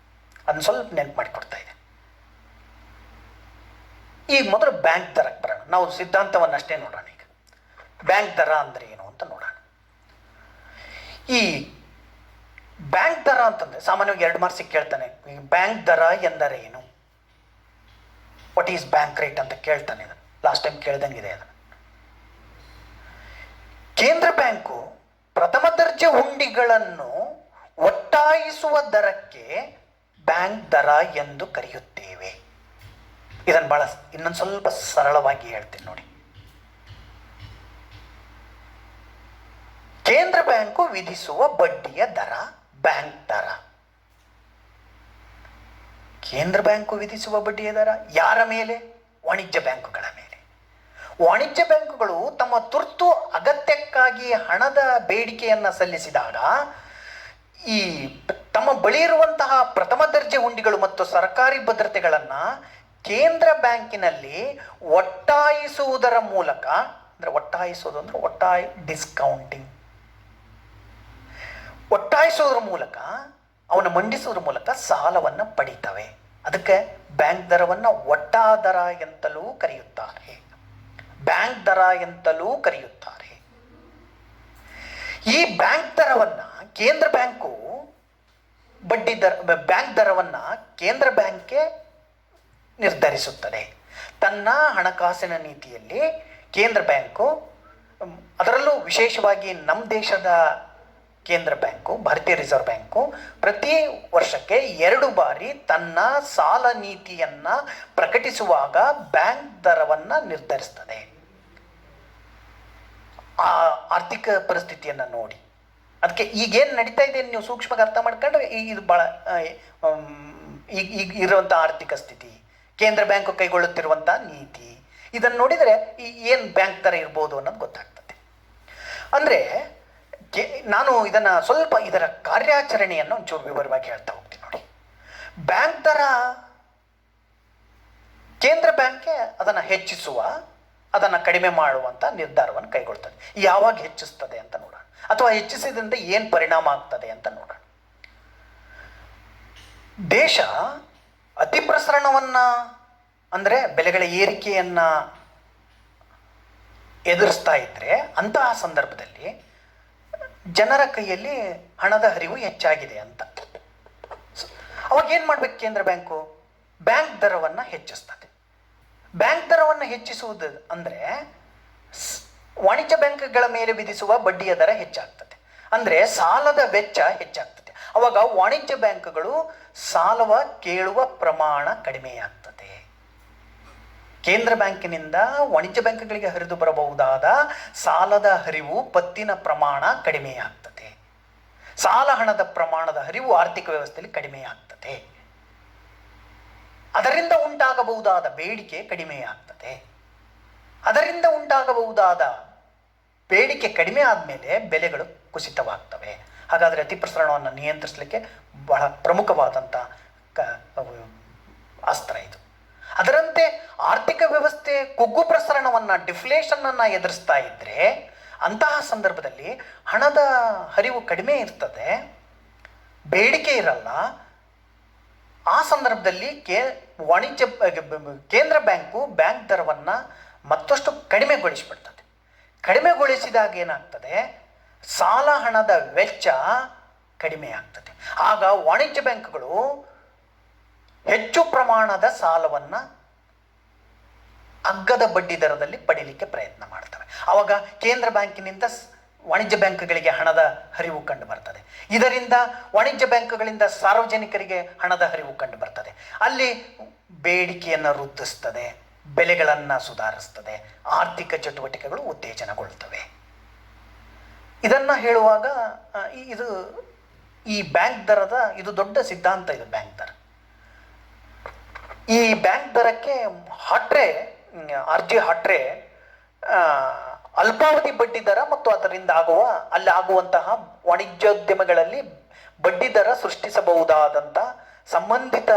ಅದನ್ನು ಸ್ವಲ್ಪ ನೆನಪು ಮಾಡಿಕೊಡ್ತಾ ಇದೆ. ಈಗ ಮೊದಲು ಬ್ಯಾಂಕ್ ದರಕ್ಕೆ ಬರೋಣ. ನಾವು ಸಿದ್ಧಾಂತವನ್ನು ಅಷ್ಟೇ ನೋಡೋಣ. ಈಗ ಬ್ಯಾಂಕ್ ದರ ಅಂದರೆ ಏನು ಅಂತ ನೋಡೋಣ. ಈ ಬ್ಯಾಂಕ್ ದರ ಅಂತಂದರೆ ಸಾಮಾನ್ಯವಾಗಿ 2 ಮಾರ್ಕ್ಸಿಗೆ ಕೇಳ್ತಾನೆ, ಈ ಬ್ಯಾಂಕ್ ದರ ಎಂದರೆ ಏನು, ವಾಟ್ ಈಸ್ ಬ್ಯಾಂಕ್ ರೇಟ್ ಅಂತ ಕೇಳ್ತಾನೆ. ಇದನ್ನು ಲಾಸ್ಟ್ ಟೈಮ್ ಕೇಳ್ದಂಗಿದೆ. ಅದನ್ನು ಕೇಂದ್ರ ಬ್ಯಾಂಕು ಪ್ರಥಮ ದರ್ಜೆ ಹುಂಡಿಗಳನ್ನು ಒಟ್ಟಾಯಿಸುವ ದರಕ್ಕೆ ಬ್ಯಾಂಕ್ ದರ ಎಂದು ಕರೆಯುತ್ತೇವೆ. ಇದನ್ನು ಬಹಳ ಇನ್ನೊಂದು ಸ್ವಲ್ಪ ಸರಳವಾಗಿ ಹೇಳ್ತೀನಿ ನೋಡಿ. ಕೇಂದ್ರ ಬ್ಯಾಂಕು ವಿಧಿಸುವ ಬಡ್ಡಿಯ ದರ ಬ್ಯಾಂಕ್ ದರ. ಕೇಂದ್ರ ಬ್ಯಾಂಕು ವಿಧಿಸುವ ಬಡ್ಡಿಯ ದರ ಯಾರ ಮೇಲೆ? ವಾಣಿಜ್ಯ ಬ್ಯಾಂಕುಗಳ ಮೇಲೆ. ವಾಣಿಜ್ಯ ಬ್ಯಾಂಕುಗಳು ತಮ್ಮ ತುರ್ತು ಅಗತ್ಯಕ್ಕಾಗಿ ಹಣದ ಬೇಡಿಕೆಯನ್ನು ಸಲ್ಲಿಸಿದಾಗ ಈ ತಮ್ಮ ಬಳಿ ಇರುವಂತಹ ಪ್ರಥಮ ದರ್ಜೆ ಹುಂಡಿಗಳು ಮತ್ತು ಸರ್ಕಾರಿ ಭದ್ರತೆಗಳನ್ನು ಕೇಂದ್ರ ಬ್ಯಾಂಕಿನಲ್ಲಿ ಒಟ್ಟಾಯಿಸುವುದರ ಮೂಲಕ, ಅಂದರೆ ಒಟ್ಟಾಯಿಸೋದು ಅಂದರೆ ಒಟ್ಟಾಯಿಸೋದ್ರ ಮೂಲಕ, ಅವನ್ನ ಮಂಡಿಸೋದ್ರ ಮೂಲಕ ಸಾಲವನ್ನು ಪಡೀತವೆ. ಅದಕ್ಕೆ ಬ್ಯಾಂಕ್ ದರವನ್ನು ಒಟ್ಟಾ ದರ ಎಂತಲೂ ಕರೆಯುತ್ತಾರೆ, ಬ್ಯಾಂಕ್ ದರ ಎಂತಲೂ ಕರೆಯುತ್ತಾರೆ. ಈ ಬ್ಯಾಂಕ್ ದರವನ್ನು ಕೇಂದ್ರ ಬ್ಯಾಂಕು ಬ್ಯಾಂಕ್ ದರವನ್ನು ಕೇಂದ್ರ ಬ್ಯಾಂಕ್ಗೆ ನಿರ್ಧರಿಸುತ್ತದೆ. ತನ್ನ ಹಣಕಾಸಿನ ನೀತಿಯಲ್ಲಿ ಕೇಂದ್ರ ಬ್ಯಾಂಕು ಅದರಲ್ಲೂ ವಿಶೇಷವಾಗಿ ನಮ್ಮ ದೇಶದ ಕೇಂದ್ರ ಬ್ಯಾಂಕು, ಭಾರತೀಯ ರಿಸರ್ವ್ ಬ್ಯಾಂಕು ಪ್ರತಿ ವರ್ಷಕ್ಕೆ 2 ಬಾರಿ ತನ್ನ ಸಾಲ ನೀತಿಯನ್ನು ಪ್ರಕಟಿಸುವಾಗ ಬ್ಯಾಂಕ್ ದರವನ್ನು ನಿರ್ಧರಿಸ್ತದೆ. ಆ ಆರ್ಥಿಕ ಪರಿಸ್ಥಿತಿಯನ್ನು ನೋಡಿ. ಅದಕ್ಕೆ ಈಗೇನು ನಡೀತಾ ಇದೆ ನೀವು ಸೂಕ್ಷ್ಮವಾಗಿ ಅರ್ಥ ಮಾಡ್ಕೊಂಡ್ರೆ ಇದು ಭಾಳ ಈಗ ಇರುವಂಥ ಆರ್ಥಿಕ ಸ್ಥಿತಿ, ಕೇಂದ್ರ ಬ್ಯಾಂಕು ಕೈಗೊಳ್ಳುತ್ತಿರುವಂಥ ನೀತಿ, ಇದನ್ನು ನೋಡಿದರೆ ಏನು ಬ್ಯಾಂಕ್ ದರ ಇರ್ಬೋದು ಅನ್ನೋದು ಗೊತ್ತಾಗ್ತದೆ. ಅಂದರೆ ನಾನು ಇದನ್ನು ಸ್ವಲ್ಪ ಇದರ ಕಾರ್ಯಾಚರಣೆಯನ್ನು ಒಂಚೂರು ವಿವರವಾಗಿ ಹೇಳ್ತಾ ಹೋಗ್ತೀನಿ ನೋಡಿ. ಬ್ಯಾಂಕ್ ದರ ಕೇಂದ್ರ ಬ್ಯಾಂಕೆ ಅದನ್ನು ಹೆಚ್ಚಿಸುವ, ಅದನ್ನು ಕಡಿಮೆ ಮಾಡುವಂಥ ನಿರ್ಧಾರವನ್ನು ಕೈಗೊಳ್ತದೆ. ಯಾವಾಗ ಹೆಚ್ಚಿಸ್ತದೆ ಅಂತ ನೋಡೋಣ, ಅಥವಾ ಹೆಚ್ಚಿಸಿದ್ರಿಂದ ಏನು ಪರಿಣಾಮ ಆಗ್ತದೆ ಅಂತ ನೋಡೋಣ. ದೇಶ ಅತಿ ಪ್ರಸರಣವನ್ನು ಅಂದರೆ ಬೆಲೆಗಳ ಏರಿಕೆಯನ್ನು ಎದುರಿಸ್ತಾ ಇದ್ದರೆ ಅಂತಹ ಸಂದರ್ಭದಲ್ಲಿ ಜನರ ಕೈಯಲ್ಲಿ ಹಣದ ಹರಿವು ಹೆಚ್ಚಾಗಿದೆ ಅಂತ. ಅವಾಗ ಏನು ಮಾಡ್ಬೇಕು ಕೇಂದ್ರ ಬ್ಯಾಂಕು? ಬ್ಯಾಂಕ್ ದರವನ್ನು ಹೆಚ್ಚಿಸ್ತದೆ. ಬ್ಯಾಂಕ್ ದರವನ್ನು ಹೆಚ್ಚಿಸುವುದು ಅಂದರೆ ವಾಣಿಜ್ಯ ಬ್ಯಾಂಕ್ಗಳ ಮೇಲೆ ವಿಧಿಸುವ ಬಡ್ಡಿಯ ದರ ಹೆಚ್ಚಾಗ್ತದೆ. ಅಂದರೆ ಸಾಲದ ವೆಚ್ಚ ಹೆಚ್ಚಾಗ್ತದೆ. ಅವಾಗ ವಾಣಿಜ್ಯ ಬ್ಯಾಂಕ್ಗಳು ಸಾಲವ ಕೇಳುವ ಪ್ರಮಾಣ ಕಡಿಮೆಯಾಗ್ತದೆ. ಕೇಂದ್ರ ಬ್ಯಾಂಕಿನಿಂದ ವಾಣಿಜ್ಯ ಬ್ಯಾಂಕ್ಗಳಿಗೆ ಹರಿದು ಬರಬಹುದಾದ ಸಾಲದ ಹರಿವು, ಪತ್ತಿನ ಪ್ರಮಾಣ ಕಡಿಮೆಯಾಗ್ತದೆ. ಸಾಲ ಹಣದ ಪ್ರಮಾಣದ ಹರಿವು ಆರ್ಥಿಕ ವ್ಯವಸ್ಥೆಯಲ್ಲಿ ಕಡಿಮೆಯಾಗ್ತದೆ. ಅದರಿಂದ ಉಂಟಾಗಬಹುದಾದ ಬೇಡಿಕೆ ಕಡಿಮೆಯಾಗ್ತದೆ. ಅದರಿಂದ ಉಂಟಾಗಬಹುದಾದ ಬೇಡಿಕೆ ಕಡಿಮೆ ಆದಮೇಲೆ ಬೆಲೆಗಳು ಕುಸಿತವಾಗ್ತವೆ. ಹಾಗಾದರೆ ಅತಿ ಪ್ರಸರಣವನ್ನು ನಿಯಂತ್ರಿಸಲಿಕ್ಕೆ ಬಹಳ ಪ್ರಮುಖವಾದಂಥ ಅಸ್ತ್ರ ಇದು. ಅದರಂತೆ ಆರ್ಥಿಕ ವ್ಯವಸ್ಥೆ ಕುಗ್ಗು ಪ್ರಸರಣವನ್ನು, ಡಿಫ್ಲೇಷನನ್ನು ಎದುರಿಸ್ತಾ ಇದ್ದರೆ ಅಂತಹ ಸಂದರ್ಭದಲ್ಲಿ ಹಣದ ಹರಿವು ಕಡಿಮೆ ಇರ್ತದೆ, ಬೇಡಿಕೆ ಇರಲ್ಲ. ಆ ಸಂದರ್ಭದಲ್ಲಿ ಕೇಂದ್ರ ಬ್ಯಾಂಕು ಬ್ಯಾಂಕ್ ದರವನ್ನು ಮತ್ತಷ್ಟು ಕಡಿಮೆಗೊಳಿಸಿಬಿಡ್ತದೆ. ಕಡಿಮೆಗೊಳಿಸಿದಾಗ ಏನಾಗ್ತದೆ? ಸಾಲ ಹಣದ ವೆಚ್ಚ ಕಡಿಮೆ ಆಗ್ತದೆ. ಆಗ ವಾಣಿಜ್ಯ ಬ್ಯಾಂಕ್ಗಳು ಹೆಚ್ಚು ಪ್ರಮಾಣದ ಸಾಲವನ್ನು ಅಗ್ಗದ ಬಡ್ಡಿ ದರದಲ್ಲಿ ಪಡೀಲಿಕ್ಕೆ ಪ್ರಯತ್ನ ಮಾಡ್ತವೆ. ಆವಾಗ ಕೇಂದ್ರ ಬ್ಯಾಂಕಿನಿಂದ ವಾಣಿಜ್ಯ ಬ್ಯಾಂಕ್ಗಳಿಗೆ ಹಣದ ಹರಿವು ಕಂಡು ಬರ್ತದೆ. ಇದರಿಂದ ವಾಣಿಜ್ಯ ಬ್ಯಾಂಕ್ಗಳಿಂದ ಸಾರ್ವಜನಿಕರಿಗೆ ಹಣದ ಹರಿವು ಕಂಡು ಬರ್ತದೆ. ಅಲ್ಲಿ ಬೇಡಿಕೆಯನ್ನು ವೃದ್ಧಿಸ್ತದೆ, ಬೆಲೆಗಳನ್ನು ಸುಧಾರಿಸ್ತದೆ, ಆರ್ಥಿಕ ಚಟುವಟಿಕೆಗಳು ಉತ್ತೇಜನಗೊಳ್ತವೆ. ಇದನ್ನು ಹೇಳುವಾಗ ಈ ಬ್ಯಾಂಕ್ ದರದ ಇದು ದೊಡ್ಡ ಸಿದ್ಧಾಂತ. ಇದು ಬ್ಯಾಂಕ್ ದರ. ಈ ಬ್ಯಾಂಕ್ ದರಕ್ಕೆ ಅರ್ಜಿ ಹಾಟ್ರೆ ಅಲ್ಪಾವಧಿ ಬಡ್ಡಿ ದರ ಮತ್ತು ಅದರಿಂದ ಅಲ್ಲಿ ಆಗುವಂತಹ ವಾಣಿಜ್ಯೋದ್ಯಮಗಳಲ್ಲಿ ಬಡ್ಡಿ ದರ ಸೃಷ್ಟಿಸಬಹುದಾದಂಥ ಸಂಬಂಧಿತ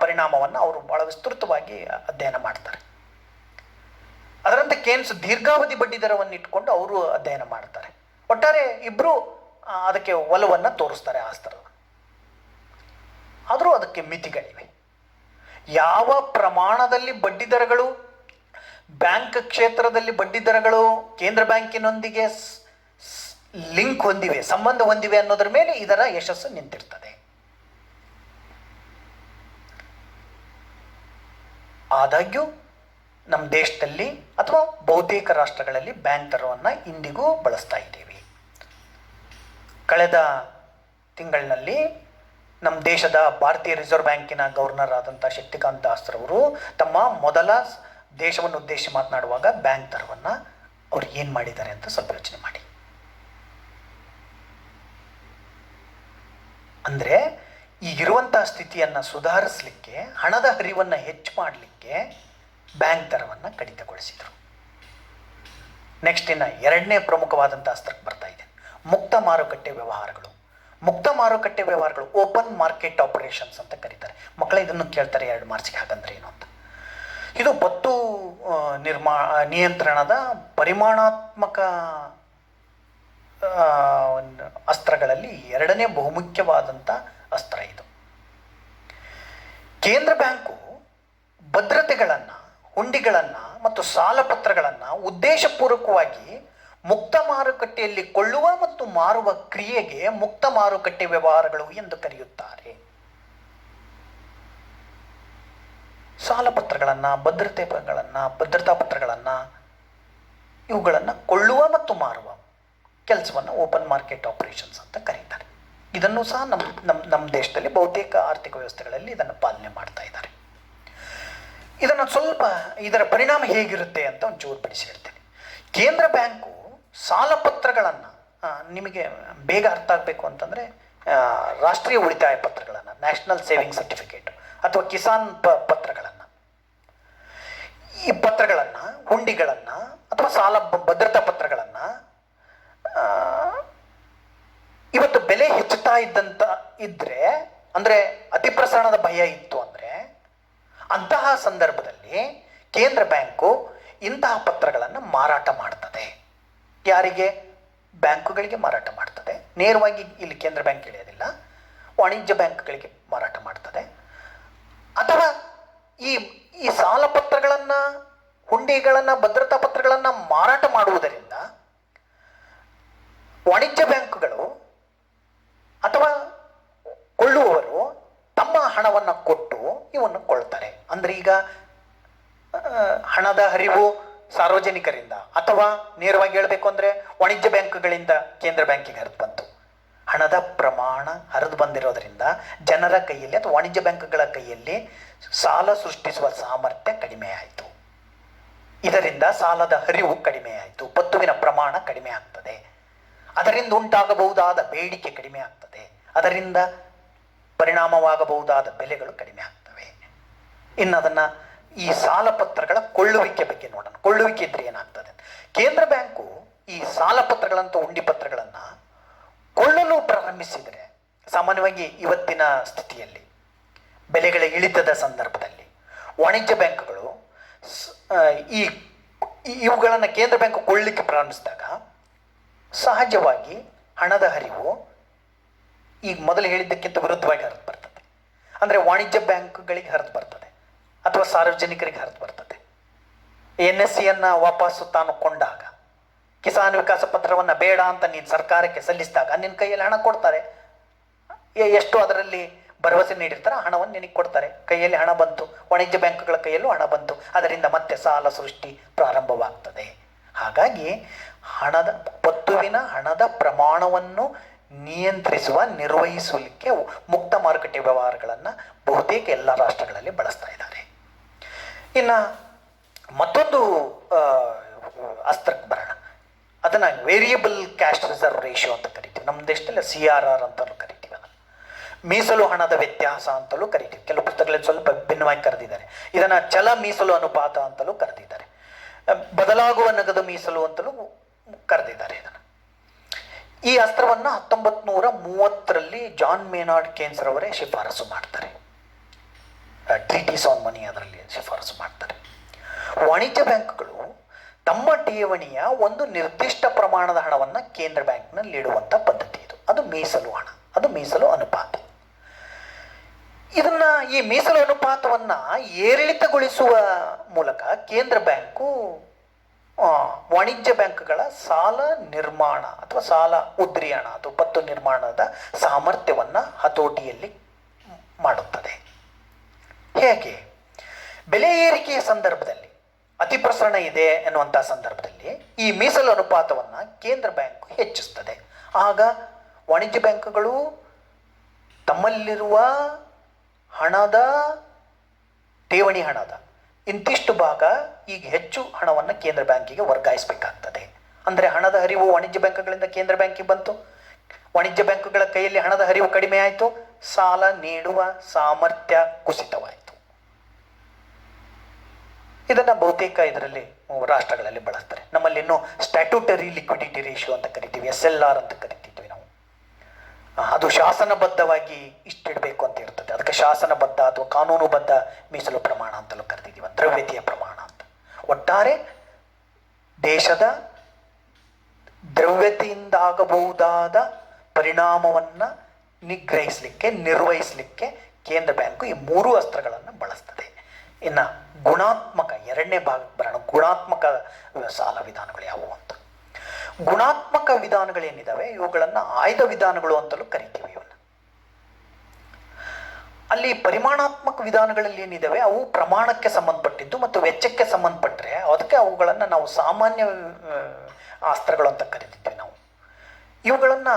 ಪರಿಣಾಮವನ್ನು ಅವರು ಬಹಳ ವಿಸ್ತೃತವಾಗಿ ಅಧ್ಯಯನ ಮಾಡ್ತಾರೆ. ಅದರಂತೆ ಕೇನ್ಸ್ ದೀರ್ಘಾವಧಿ ಬಡ್ಡಿ ದರವನ್ನು ಇಟ್ಕೊಂಡು ಅವರು ಅಧ್ಯಯನ ಮಾಡ್ತಾರೆ. ಒಟ್ಟಾರೆ ಇಬ್ಬರು ಅದಕ್ಕೆ ಒಲವನ್ನು ತೋರಿಸ್ತಾರೆ ಆಸ್ತರವನ್ನು. ಆದರೂ ಅದಕ್ಕೆ ಮಿತಿಗಳಿವೆ. ಯಾವ ಪ್ರಮಾಣದಲ್ಲಿ ಬಡ್ಡಿ ದರಗಳು, ಬ್ಯಾಂಕ್ ಕ್ಷೇತ್ರದಲ್ಲಿ ಬಡ್ಡಿ ದರಗಳು ಕೇಂದ್ರ ಬ್ಯಾಂಕಿನೊಂದಿಗೆ ಲಿಂಕ್ ಹೊಂದಿವೆ, ಸಂಬಂಧ ಹೊಂದಿವೆ ಅನ್ನೋದರ ಮೇಲೆ ಇದರ ಯಶಸ್ಸು ನಿಂತಿರ್ತದೆ. ಆದಾಗ್ಯೂ ನಮ್ಮ ದೇಶದಲ್ಲಿ ಅಥವಾ ಬಹುತೇಕ ರಾಷ್ಟ್ರಗಳಲ್ಲಿ ಬ್ಯಾಂಕ್ ದರವನ್ನು ಇಂದಿಗೂ ಬಳಸ್ತಾ ಇದ್ದೀವಿ. ಕಳೆದ ತಿಂಗಳಿನಲ್ಲಿ ನಮ್ಮ ದೇಶದ ಭಾರತೀಯ ರಿಸರ್ವ್ ಬ್ಯಾಂಕಿನ ಗವರ್ನರ್ ಆದಂಥ ಶಕ್ತಿಕಾಂತ್ ದಾಸ್ ರವರು ತಮ್ಮ ಮೊದಲ ದೇಶವನ್ನು ಉದ್ದೇಶಿಸಿ ಮಾತನಾಡುವಾಗ ಬ್ಯಾಂಕ್ ದರವನ್ನು ಅವ್ರು ಏನು ಮಾಡಿದ್ದಾರೆ ಅಂತ ಸ್ವಲ್ಪ ಯೋಚನೆ ಮಾಡಿ. ಅಂದರೆ ಈಗಿರುವಂಥ ಸ್ಥಿತಿಯನ್ನು ಸುಧಾರಿಸಲಿಕ್ಕೆ, ಹಣದ ಹರಿವನ್ನು ಹೆಚ್ಚು ಮಾಡಲಿಕ್ಕೆ ಬ್ಯಾಂಕ್ ದರವನ್ನು ಕಡಿತಗೊಳಿಸಿದರು. ನೆಕ್ಸ್ಟ್ ಇನ್ನು ಎರಡನೇ ಪ್ರಮುಖವಾದಂಥ ಅಸ್ತ್ರಕ್ಕೆ ಬರ್ತಾ ಇದೆ, ಮುಕ್ತ ಮಾರುಕಟ್ಟೆ ವ್ಯವಹಾರಗಳು. ಮುಕ್ತ ಮಾರುಕಟ್ಟೆ ವ್ಯವಹಾರಗಳು, ಓಪನ್ ಮಾರ್ಕೆಟ್ ಆಪರೇಷನ್ಸ್ ಅಂತ ಕರೀತಾರೆ. ಮಕ್ಕಳ ಇದನ್ನು ಕೇಳ್ತಾರೆ 2 ಮಾರ್ಚಿಗೆ, ಹಾಗಂದ್ರೆ ಏನು ಅಂತ. ಇದು ಬತ್ತು ನಿಯಂತ್ರಣದ ಪರಿಮಾಣಾತ್ಮಕ ಅಸ್ತ್ರಗಳಲ್ಲಿ ಎರಡನೇ ಬಹುಮುಖ್ಯವಾದಂಥ ಅಸ್ತ್ರ ಇದು. ಕೇಂದ್ರ ಬ್ಯಾಂಕು ಭದ್ರತೆಗಳನ್ನು, ಹುಂಡಿಗಳನ್ನು ಮತ್ತು ಸಾಲಪತ್ರಗಳನ್ನು ಉದ್ದೇಶಪೂರ್ವಕವಾಗಿ ಮುಕ್ತ ಮಾರುಕಟ್ಟೆಯಲ್ಲಿ ಕೊಳ್ಳುವ ಮತ್ತು ಮಾರುವ ಕ್ರಿಯೆಗೆ ಮುಕ್ತ ಮಾರುಕಟ್ಟೆ ವ್ಯವಹಾರಗಳು ಎಂದು ಕರೆಯುತ್ತಾರೆ. ಸಾಲಪತ್ರಗಳನ್ನು, ಭದ್ರತಾ ಪತ್ರಗಳನ್ನು ಇವುಗಳನ್ನು ಕೊಳ್ಳುವ ಮತ್ತು ಮಾರುವ ಕೆಲಸವನ್ನು ಓಪನ್ ಮಾರ್ಕೆಟ್ ಆಪರೇಷನ್ಸ್ ಅಂತ ಕರೀತಾರೆ. ಇದನ್ನು ಸಹ ನಮ್ಮ ದೇಶದಲ್ಲಿ ಬಹುತೇಕ ಆರ್ಥಿಕ ವ್ಯವಸ್ಥೆಗಳಲ್ಲಿ ಇದನ್ನು ಪಾಲನೆ ಮಾಡ್ತಾ ಇದ್ದಾರೆ. ಇದನ್ನು ಸ್ವಲ್ಪ ಇದರ ಪರಿಣಾಮ ಹೇಗಿರುತ್ತೆ ಅಂತ ಒಂಚೂರು ಬಿಡಿಸಿ ಹೇಳ್ತೇನೆ. ಕೇಂದ್ರ ಬ್ಯಾಂಕು ಸಾಲ ಪತ್ರಗಳನ್ನು, ನಿಮಗೆ ಬೇಗ ಅರ್ಥ ಆಗಬೇಕು ಅಂತಂದರೆ ರಾಷ್ಟ್ರೀಯ ಉಳಿತಾಯ ಪತ್ರಗಳನ್ನು, ನ್ಯಾಷನಲ್ ಸೇವಿಂಗ್ ಸರ್ಟಿಫಿಕೇಟ್ ಅಥವಾ ಕಿಸಾನ್ ಪತ್ರಗಳನ್ನು, ಈ ಪತ್ರಗಳನ್ನು, ಹುಂಡಿಗಳನ್ನು ಅಥವಾ ಸಾಲ ಭದ್ರತಾ ಪತ್ರಗಳನ್ನು ಇವತ್ತು ಬೆಲೆ ಹೆಚ್ಚುತ್ತಾ ಇದ್ದಂತ ಇದ್ದರೆ, ಅಂದರೆ ಅತಿ ಪ್ರಸರಣದ ಭಯ ಇತ್ತು ಅಂದರೆ, ಅಂತಹ ಸಂದರ್ಭದಲ್ಲಿ ಕೇಂದ್ರ ಬ್ಯಾಂಕು ಇಂತಹ ಪತ್ರಗಳನ್ನು ಮಾರಾಟ ಮಾಡ್ತದೆ. ಯಾರಿಗೆ? ಬ್ಯಾಂಕುಗಳಿಗೆ ಮಾರಾಟ ಮಾಡ್ತದೆ. ನೇರವಾಗಿ ಇಲ್ಲಿ ಕೇಂದ್ರ ಬ್ಯಾಂಕ್ ಇಳಿಯೋದಿಲ್ಲ, ವಾಣಿಜ್ಯ ಬ್ಯಾಂಕ್ಗಳಿಗೆ ಮಾರಾಟ ಮಾಡ್ತದೆ. ಅಥವಾ ಈ ಸಾಲ ಪತ್ರಗಳನ್ನು, ಹುಂಡಿಗಳನ್ನು, ಭದ್ರತಾ ಪತ್ರಗಳನ್ನು ಮಾರಾಟ ಮಾಡುವುದರಿಂದ ವಾಣಿಜ್ಯ ಬ್ಯಾಂಕುಗಳು ಅಥವಾ ಕೊಳ್ಳುವವರು ತಮ್ಮ ಹಣವನ್ನು ಕೊಟ್ಟು ಇವನ್ನು ಕೊಳ್ತಾರೆ. ಅಂದರೆ ಈಗ ಹಣದ ಹರಿವು ಸಾರ್ವಜನಿಕರಿಂದ ಅಥವಾ ನೇರವಾಗಿ ಹೇಳಬೇಕು ಅಂದರೆ ವಾಣಿಜ್ಯ ಬ್ಯಾಂಕುಗಳಿಂದ ಕೇಂದ್ರ ಬ್ಯಾಂಕಿಗೆ ಹರಿದು ಬಂತು. ಹಣದ ಪ್ರಮಾಣ ಹರಿದು ಬಂದಿರೋದರಿಂದ ಜನರ ಕೈಯಲ್ಲಿ ಅಥವಾ ವಾಣಿಜ್ಯ ಬ್ಯಾಂಕುಗಳ ಕೈಯಲ್ಲಿ ಸಾಲ ಸೃಷ್ಟಿಸುವ ಸಾಮರ್ಥ್ಯ ಕಡಿಮೆ ಆಯಿತು. ಇದರಿಂದ ಸಾಲದ ಹರಿವು ಕಡಿಮೆ ಆಯಿತು, ಪತ್ತುವಿನ ಪ್ರಮಾಣ ಕಡಿಮೆ ಆಗ್ತದೆ. ಅದರಿಂದ ಉಂಟಾಗಬಹುದಾದ ಬೇಡಿಕೆ ಕಡಿಮೆ ಆಗ್ತದೆ, ಅದರಿಂದ ಪರಿಣಾಮವಾಗಬಹುದಾದ ಬೆಲೆಗಳು ಕಡಿಮೆ ಆಗ್ತವೆ. ಇನ್ನು ಅದನ್ನು ಈ ಸಾಲ ಪತ್ರಗಳ ಕೊಳ್ಳುವಿಕೆ ಬಗ್ಗೆ ನೋಡೋಣ. ಕೊಳ್ಳುವಿಕೆ ಇದ್ರೆ ಏನಾಗ್ತದೆ? ಕೇಂದ್ರ ಬ್ಯಾಂಕು ಈ ಸಾಲ ಪತ್ರಗಳಂತ ಹುಂಡಿ ಪತ್ರಗಳನ್ನು ಕೊಳ್ಳಲು ಪ್ರಾರಂಭಿಸಿದರೆ, ಸಾಮಾನ್ಯವಾಗಿ ಇವತ್ತಿನ ಸ್ಥಿತಿಯಲ್ಲಿ ಬೆಲೆಗಳ ಇಳಿತದ ಸಂದರ್ಭದಲ್ಲಿ ವಾಣಿಜ್ಯ ಬ್ಯಾಂಕುಗಳು ಇವುಗಳನ್ನು ಕೇಂದ್ರ ಬ್ಯಾಂಕು ಕೊಳ್ಳಲಿಕ್ಕೆ ಪ್ರಾರಂಭಿಸಿದಾಗ ಸಹಜವಾಗಿ ಹಣದ ಹರಿವು ಈಗ ಮೊದಲು ಹೇಳಿದ್ದಕ್ಕಿಂತ ವಿರುದ್ಧವಾಗಿ ಹರಿದು ಬರ್ತದೆ. ಅಂದರೆ ವಾಣಿಜ್ಯ ಬ್ಯಾಂಕುಗಳಿಗೆ ಹರಿದು ಬರ್ತದೆ ಅಥವಾ ಸಾರ್ವಜನಿಕರಿಗೆ ಹರಿದು ಬರ್ತದೆ. NSEಯನ್ನು ವಾಪಸ್ಸು ತಾನು ಕೊಂಡಾಗ, ಕಿಸಾನ್ ವಿಕಾಸ ಪತ್ರವನ್ನು ಬೇಡ ಅಂತ ನೀನು ಸರ್ಕಾರಕ್ಕೆ ಸಲ್ಲಿಸಿದಾಗ ನಿನ್ನ ಕೈಯಲ್ಲಿ ಹಣ ಕೊಡ್ತಾರೆ. ಎಷ್ಟು ಅದರಲ್ಲಿ ಭರವಸೆ ನೀಡಿರ್ತಾರೆ ಆ ಹಣವನ್ನು ನಿನಗೆ ಕೊಡ್ತಾರೆ. ಕೈಯಲ್ಲಿ ಹಣ ಬಂತು, ವಾಣಿಜ್ಯ ಬ್ಯಾಂಕುಗಳ ಕೈಯಲ್ಲೂ ಹಣ ಬಂತು, ಅದರಿಂದ ಮತ್ತೆ ಸಾಲ ಸೃಷ್ಟಿ ಪ್ರಾರಂಭವಾಗ್ತದೆ. ಹಾಗಾಗಿ ಪತ್ತುವಿನ ಹಣದ ಪ್ರಮಾಣವನ್ನು ನಿಯಂತ್ರಿಸುವ, ನಿರ್ವಹಿಸಲಿಕ್ಕೆ ಮುಕ್ತ ಮಾರುಕಟ್ಟೆ ವ್ಯವಹಾರಗಳನ್ನು ಬಹುತೇಕ ಎಲ್ಲ ರಾಷ್ಟ್ರಗಳಲ್ಲಿ ಬಳಸ್ತಾ ಇದ್ದಾರೆ. ಇನ್ನು ಮತ್ತೊಂದು ಅಸ್ತ್ರಕ್ಕೆ ಬರೋಣ. ಅದನ್ನು ವೇರಿಯಬಲ್ ಕ್ಯಾಶ್ ರಿಸರ್ವ್ ರೇಷಿಯೋ ಅಂತ ಕರಿತೀವಿ. ನಮ್ಮ ದೇಶದಲ್ಲಿ CRR ಅಂತಲೂ ಕರಿತೀವಿ. ಅದನ್ನು ಮೀಸಲು ಹಣದ ವ್ಯತ್ಯಾಸ ಅಂತಲೂ ಕರಿತೀವಿ. ಕೆಲವು ಪುಸ್ತಕಗಳಲ್ಲಿ ಸ್ವಲ್ಪ ಭಿನ್ನವಾಗಿ ಕರೆದಿದ್ದಾರೆ. ಇದನ್ನು ಚಲ ಮೀಸಲು ಅನುಪಾತ ಅಂತಲೂ ಕರೆದಿದ್ದಾರೆ. ಬದಲಾಗುವ ನಗದು ಮೀಸಲು ಅಂತಲೂ ಕರೆದಿದ್ದಾರೆ. ಇದನ್ನು, ಈ ಅಸ್ತ್ರವನ್ನು 1930ರಲ್ಲಿ ಜಾನ್ ಮೇನಾರ್ಡ್ ಕೇನ್ಸ್ ರವರೇ ಶಿಫಾರಸು ಮಾಡ್ತಾರೆ. ಟ್ರೀಟೀಸ್ ಆನ್ ಮನಿ ಅದರಲ್ಲಿ ಶಿಫಾರಸು ಮಾಡ್ತಾರೆ. ವಾಣಿಜ್ಯ ಬ್ಯಾಂಕ್ಗಳು ತಮ್ಮ ಠೇವಣಿಯ ಒಂದು ನಿರ್ದಿಷ್ಟ ಪ್ರಮಾಣದ ಹಣವನ್ನು ಕೇಂದ್ರ ಬ್ಯಾಂಕ್ನಲ್ಲಿ ಇಡುವಂಥ ಪದ್ಧತಿ ಇದು. ಅದು ಮೀಸಲು ಹಣ, ಅದು ಮೀಸಲು ಅನುಪಾತ. ಇದನ್ನು, ಈ ಮೀಸಲು ಅನುಪಾತವನ್ನು ಏರಿಳಿತಗೊಳಿಸುವ ಮೂಲಕ ಕೇಂದ್ರ ಬ್ಯಾಂಕು ವಾಣಿಜ್ಯ ಬ್ಯಾಂಕ್ಗಳ ಸಾಲ ನಿರ್ಮಾಣ ಅಥವಾ ಸಾಲ ಉದ್ರಿಯಣ ಅಥವಾ ಪತ್ತು ನಿರ್ಮಾಣದ ಸಾಮರ್ಥ್ಯವನ್ನು ಹತೋಟಿಯಲ್ಲಿ ಮಾಡುತ್ತದೆ. ಹೇಗೆ? ಬೆಲೆ ಏರಿಕೆಯ ಸಂದರ್ಭದಲ್ಲಿ, ಅತಿ ಪ್ರಸರಣ ಇದೆ ಎನ್ನುವಂಥ ಸಂದರ್ಭದಲ್ಲಿ ಈ ಮೀಸಲು ಅನುಪಾತವನ್ನು ಕೇಂದ್ರ ಬ್ಯಾಂಕ್ ಹೆಚ್ಚಿಸ್ತದೆ. ಆಗ ವಾಣಿಜ್ಯ ಬ್ಯಾಂಕುಗಳು ತಮ್ಮಲ್ಲಿರುವ ಹಣದ, ಠೇವಣಿ ಹಣದ ಇಂತಿಷ್ಟು ಭಾಗ, ಈಗ ಹೆಚ್ಚು ಹಣವನ್ನು ಕೇಂದ್ರ ಬ್ಯಾಂಕಿಗೆ ವರ್ಗಾಯಿಸಬೇಕಾಗ್ತದೆ. ಅಂದರೆ ಹಣದ ಹರಿವು ವಾಣಿಜ್ಯ ಬ್ಯಾಂಕುಗಳಿಂದ ಕೇಂದ್ರ ಬ್ಯಾಂಕಿಗೆ ಬಂತು, ವಾಣಿಜ್ಯ ಬ್ಯಾಂಕುಗಳ ಕೈಯಲ್ಲಿ ಹಣದ ಹರಿವು ಕಡಿಮೆ ಆಯಿತು, ಸಾಲ ನೀಡುವ ಸಾಮರ್ಥ್ಯ ಕುಸಿತವಾಯಿತು. ಇದನ್ನು ಬಹುತೇಕ ಇದರಲ್ಲಿ ರಾಷ್ಟ್ರಗಳಲ್ಲಿ ಬಳಸ್ತಾರೆ. ನಮ್ಮಲ್ಲಿ ಇನ್ನೂ ಸ್ಟ್ಯಾಟ್ಯೂಟರಿ ಲಿಕ್ವಿಡಿಟಿ ರೇಷಿಯೋ ಅಂತ ಕರಿತೀವಿ, SLR ಅಂತ ಕರಿತಿದ್ವಿ ನಾವು. ಅದು ಶಾಸನಬದ್ಧವಾಗಿ ಇಷ್ಟಿಡಬೇಕು ಅಂತ ಇರ್ತದೆ. ಅದಕ್ಕೆ ಶಾಸನಬದ್ಧ ಅಥವಾ ಕಾನೂನುಬದ್ಧ ಮೀಸಲು ಪ್ರಮಾಣ ಅಂತಲೂ ಕರೆದಿದ್ದೀವಿ, ದ್ರವ್ಯತೆಯ ಪ್ರಮಾಣ ಅಂತ. ಒಟ್ಟಾರೆ ದೇಶದ ದ್ರವ್ಯತೆಯಿಂದ ಆಗಬಹುದಾದ ಪರಿಣಾಮವನ್ನು ನಿಗ್ರಹಿಸಲಿಕ್ಕೆ, ನಿರ್ವಹಿಸಲಿಕ್ಕೆ ಕೇಂದ್ರ ಬ್ಯಾಂಕು ಈ ಮೂರು ಅಸ್ತ್ರಗಳನ್ನು ಬಳಸ್ತದೆ. ಇನ್ನು ಗುಣಾತ್ಮಕ, ಎರಡನೇ ಭಾಗಕ್ಕೆ ಬರೋಣ. ಗುಣಾತ್ಮಕ ಸಾಲ ವಿಧಾನಗಳು ಯಾವುವು ಅಂತ. ಗುಣಾತ್ಮಕ ವಿಧಾನಗಳೇನಿದ್ದಾವೆ ಇವುಗಳನ್ನು ಆಯ್ದ ವಿಧಾನಗಳು ಅಂತಲೂ ಕರಿತೀವಿ. ಇವನ್ನ ಅಲ್ಲಿ ಪರಿಮಾಣಾತ್ಮಕ ವಿಧಾನಗಳಲ್ಲಿ ಏನಿದ್ದಾವೆ ಅವು ಪ್ರಮಾಣಕ್ಕೆ ಸಂಬಂಧಪಟ್ಟಿದ್ದು ಮತ್ತು ವೆಚ್ಚಕ್ಕೆ ಸಂಬಂಧಪಟ್ಟರೆ ಅದಕ್ಕೆ ಅವುಗಳನ್ನು ನಾವು ಸಾಮಾನ್ಯ ಅಸ್ತ್ರಗಳು ಅಂತ ಕರಿತಿದ್ವಿ ನಾವು. ಇವುಗಳನ್ನು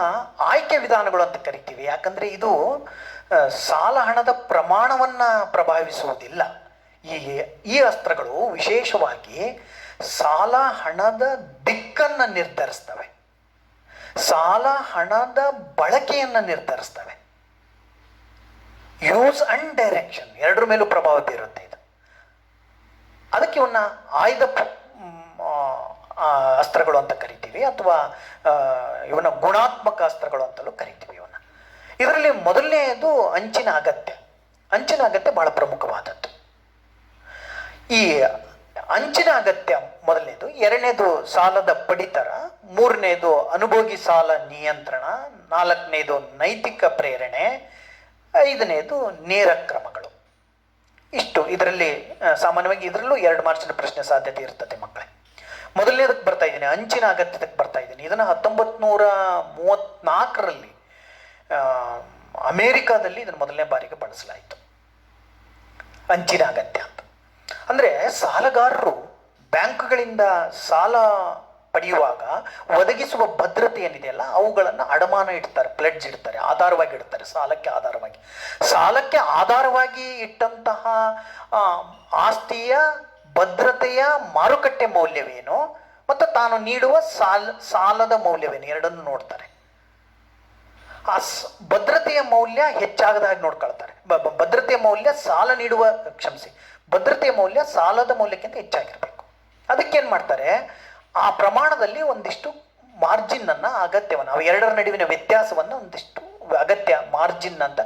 ಆಯ್ಕೆ ವಿಧಾನಗಳು ಅಂತ ಕರಿತೀವಿ. ಯಾಕಂದರೆ ಇದು ಸಾಲ ಹಣದ ಪ್ರಮಾಣವನ್ನು ಪ್ರಭಾವಿಸುವುದಿಲ್ಲ. ಈ ಅಸ್ತ್ರಗಳು ವಿಶೇಷವಾಗಿ ಸಾಲ ಹಣದ ದಿಕ್ಕನ್ನು ನಿರ್ಧರಿಸ್ತವೆ, ಸಾಲ ಹಣದ ಬಳಕೆಯನ್ನು ನಿರ್ಧರಿಸ್ತವೆ. ಯೂಸ್ ಅಂಡ್ ಡೈರೆಕ್ಷನ್ ಎರಡರ ಮೇಲೂ ಪ್ರಭಾವ ಬೀರುತ್ತೆ ಇದು. ಅದಕ್ಕೆ ಇವನ್ನ ಆಯ್ದ ಅಸ್ತ್ರಗಳು ಅಂತ ಕರಿತೀವಿ, ಅಥವಾ ಇವನ್ನ ಗುಣಾತ್ಮಕ ಅಸ್ತ್ರಗಳು ಅಂತಲೂ ಕರಿತೀವಿ ಇವನ್ನ. ಇದರಲ್ಲಿ ಮೊದಲನೆಯದು ಅಂಚಿನ ಅಗತ್ಯ. ಅಂಚಿನ ಅಗತ್ಯ ಬಹಳ ಪ್ರಮುಖವಾದದ್ದು. ಈ ಅಂಚಿನ ಅಗತ್ಯ ಮೊದಲನೇದು. ಎರಡನೇದು ಸಾಲದ ಪಡಿತರ. ಮೂರನೇದು ಅನುಭೋಗಿ ಸಾಲ ನಿಯಂತ್ರಣ. ನಾಲ್ಕನೇದು ನೈತಿಕ ಪ್ರೇರಣೆ. ಐದನೇದು ನೇರ ಕ್ರಮಗಳು. ಇಷ್ಟು ಇದರಲ್ಲಿ ಸಾಮಾನ್ಯವಾಗಿ ಇದರಲ್ಲೂ 2 ಮಾರ್ಕ್ಸಿನ ಪ್ರಶ್ನೆ ಸಾಧ್ಯತೆ ಇರ್ತದೆ ಮಕ್ಕಳೇ. ಮೊದಲನೇದಕ್ಕೆ ಬರ್ತಾ ಇದ್ದೀನಿ, ಅಂಚಿನ ಅಗತ್ಯಕ್ಕೆ ಬರ್ತಾ ಇದ್ದೀನಿ. ಇದನ್ನು 1934ರಲ್ಲಿ ಅಮೇರಿಕಾದಲ್ಲಿ ಇದನ್ನು ಮೊದಲನೇ ಬಾರಿಗೆ ಬಳಸಲಾಯಿತು, ಅಂಚಿನ ಅಗತ್ಯ ಅಂತ. ಅಂದರೆ ಸಾಲಗಾರರು ಬ್ಯಾಂಕ್ಗಳಿಂದ ಸಾಲ ಪಡೆಯುವಾಗ ಒದಗಿಸುವ ಭದ್ರತೆ ಏನಿದೆಯಲ್ಲ ಅವುಗಳನ್ನು ಅಡಮಾನ ಇಡ್ತಾರೆ, ಪ್ಲೆಡ್ಜ್ ಇಡ್ತಾರೆ, ಆಧಾರವಾಗಿ ಇಡ್ತಾರೆ. ಸಾಲಕ್ಕೆ ಆಧಾರವಾಗಿ ಇಟ್ಟಂತಹ ಆಸ್ತಿಯ ಭದ್ರತೆಯ ಮಾರುಕಟ್ಟೆ ಮೌಲ್ಯವೇನು ಮತ್ತು ತಾನು ನೀಡುವ ಸಾಲದ ಮೌಲ್ಯವೇನು ಎರಡನ್ನು ನೋಡ್ತಾರೆ. ಆ ಭದ್ರತೆಯ ಮೌಲ್ಯ ಹೆಚ್ಚಾಗದ ಹಾಗೆ ನೋಡ್ಕೊಳ್ತಾರೆ. ಭದ್ರತೆಯ ಮೌಲ್ಯ ಭದ್ರತೆಯ ಮೌಲ್ಯ ಸಾಲದ ಮೌಲ್ಯಕ್ಕಿಂತ ಹೆಚ್ಚಾಗಿರಬೇಕು. ಅದಕ್ಕೇನು ಮಾಡ್ತಾರೆ, ಆ ಪ್ರಮಾಣದಲ್ಲಿ ಒಂದಿಷ್ಟು ಮಾರ್ಜಿನ್ ಅಗತ್ಯವನ್ನು, ಅವು ಎರಡರ ನಡುವಿನ ವ್ಯತ್ಯಾಸವನ್ನು ಒಂದಿಷ್ಟು ಅಗತ್ಯ ಮಾರ್ಜಿನ್ ಅಂತ,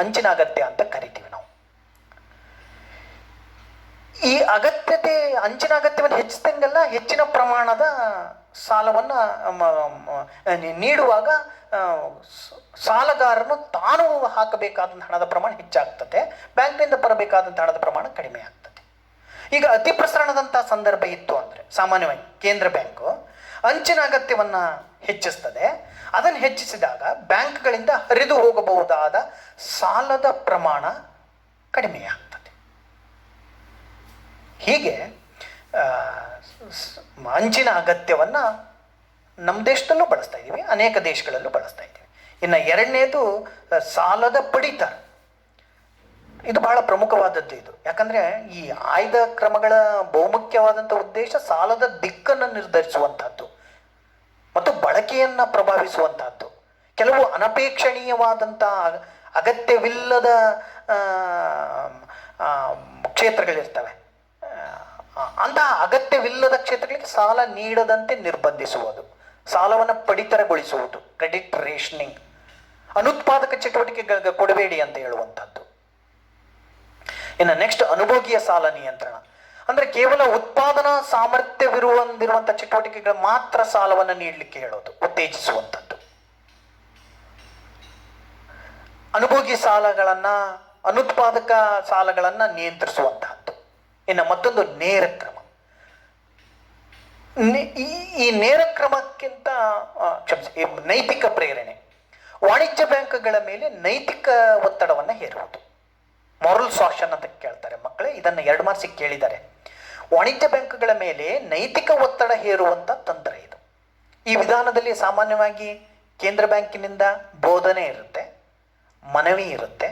ಅಂಚಿನ ಅಗತ್ಯ ಅಂತ ಕರಿತೀವಿ ನಾವು. ಈ ಅಂಚಿನ ಅಗತ್ಯವನ್ನು ಹೆಚ್ಚಿದಂಗೆಲ್ಲ ಹೆಚ್ಚಿನ ಪ್ರಮಾಣದ ಸಾಲವನ್ನು ನೀಡುವಾಗ ಸಾಲಗಾರನು ತಾನು ಹಾಕಬೇಕಾದಂಥ ಹಣದ ಪ್ರಮಾಣ ಹೆಚ್ಚಾಗ್ತದೆ, ಬ್ಯಾಂಕ್ನಿಂದ ಬರಬೇಕಾದಂಥ ಹಣದ ಪ್ರಮಾಣ ಕಡಿಮೆ ಆಗ್ತದೆ. ಈಗ ಅತಿ ಪ್ರಸರಣದಂಥ ಸಂದರ್ಭ ಇತ್ತು ಅಂದರೆ ಸಾಮಾನ್ಯವಾಗಿ ಕೇಂದ್ರ ಬ್ಯಾಂಕು ಅಂಚಿನ ಅಗತ್ಯವನ್ನು ಹೆಚ್ಚಿಸ್ತದೆ. ಅದನ್ನು ಹೆಚ್ಚಿಸಿದಾಗ ಬ್ಯಾಂಕ್ಗಳಿಂದ ಹರಿದು ಹೋಗಬಹುದಾದ ಸಾಲದ ಪ್ರಮಾಣ ಕಡಿಮೆಯಾಗ್ತದೆ. ಹೀಗೆ ಅಂಚಿನ ಅಗತ್ಯವನ್ನು ನಮ್ಮ ದೇಶದಲ್ಲೂ ಬಳಸ್ತಾ ಇದ್ದೀವಿ, ಅನೇಕ ದೇಶಗಳಲ್ಲೂ ಬಳಸ್ತಾ ಇದ್ದೀವಿ. ಇನ್ನು ಎರಡನೇದು ಸಾಲದ ಪಡಿತರ. ಇದು ಬಹಳ ಪ್ರಮುಖವಾದದ್ದು ಇದು. ಯಾಕಂದರೆ ಈ ಆಯ್ದ ಕ್ರಮಗಳ ಬಹುಮುಖ್ಯವಾದಂಥ ಉದ್ದೇಶ ಸಾಲದ ದಿಕ್ಕನ್ನು ನಿರ್ಧರಿಸುವಂಥದ್ದು ಮತ್ತು ಬಳಕೆಯನ್ನು ಪ್ರಭಾವಿಸುವಂಥದ್ದು. ಕೆಲವು ಅನಪೇಕ್ಷಣೀಯವಾದಂಥ ಅಗತ್ಯವಿಲ್ಲದ ಕ್ಷೇತ್ರಗಳಿರ್ತವೆ. ಅಂತಹ ಅಗತ್ಯವಿಲ್ಲದ ಕ್ಷೇತ್ರಗಳಿಗೆ ಸಾಲ ನೀಡದಂತೆ ನಿರ್ಬಂಧಿಸುವುದು, ಸಾಲವನ್ನು ಪಡಿತರಗೊಳಿಸುವುದು, ಕ್ರೆಡಿಟ್ ರೇಷನಿಂಗ್, ಅನುತ್ಪಾದಕ ಚಟುವಟಿಕೆಗಳಿಗೆ ಕೊಡಬೇಡಿ ಅಂತ ಹೇಳುವಂಥದ್ದು. ಇನ್ನು ನೆಕ್ಸ್ಟ್ ಅನುಭೋಗಿಯ ಸಾಲ ನಿಯಂತ್ರಣ. ಅಂದರೆ ಕೇವಲ ಉತ್ಪಾದನಾ ಸಾಮರ್ಥ್ಯವಿರುವಂಥ ಚಟುವಟಿಕೆಗಳ ಮಾತ್ರ ಸಾಲವನ್ನು ನೀಡಲಿಕ್ಕೆ ಹೇಳೋದು, ಉತ್ತೇಜಿಸುವಂಥದ್ದು. ಅನುಭೋಗಿ ಸಾಲಗಳನ್ನು, ಅನುತ್ಪಾದಕ ಸಾಲಗಳನ್ನು ನಿಯಂತ್ರಿಸುವಂತಹದ್ದು. ಇನ್ನು ಮತ್ತೊಂದು ನೇರ ಕ್ರಮ. ಈ ನೇರ ಕ್ರಮಕ್ಕಿಂತ ನೈತಿಕ ಪ್ರೇರಣೆ. ವಾಣಿಜ್ಯ ಬ್ಯಾಂಕ್ಗಳ ಮೇಲೆ ನೈತಿಕ ಒತ್ತಡವನ್ನು ಹೇರುವುದು, ಮಾರಲ್ ಸಾಕ್ಷನ್ ಅಂತ ಕೇಳ್ತಾರೆ ಮಕ್ಕಳೇ. ಇದನ್ನು 2 ಮಾರ್ಕ್ಸಿಗೆ ಕೇಳಿದ್ದಾರೆ. ವಾಣಿಜ್ಯ ಬ್ಯಾಂಕ್ಗಳ ಮೇಲೆ ನೈತಿಕ ಒತ್ತಡ ಹೇರುವಂಥ ತಂತ್ರ ಇದು. ಈ ವಿಧಾನದಲ್ಲಿ ಸಾಮಾನ್ಯವಾಗಿ ಕೇಂದ್ರ ಬ್ಯಾಂಕಿನಿಂದ ಬೋಧನೆ ಇರುತ್ತೆ, ಮನವಿ ಇರುತ್ತೆ.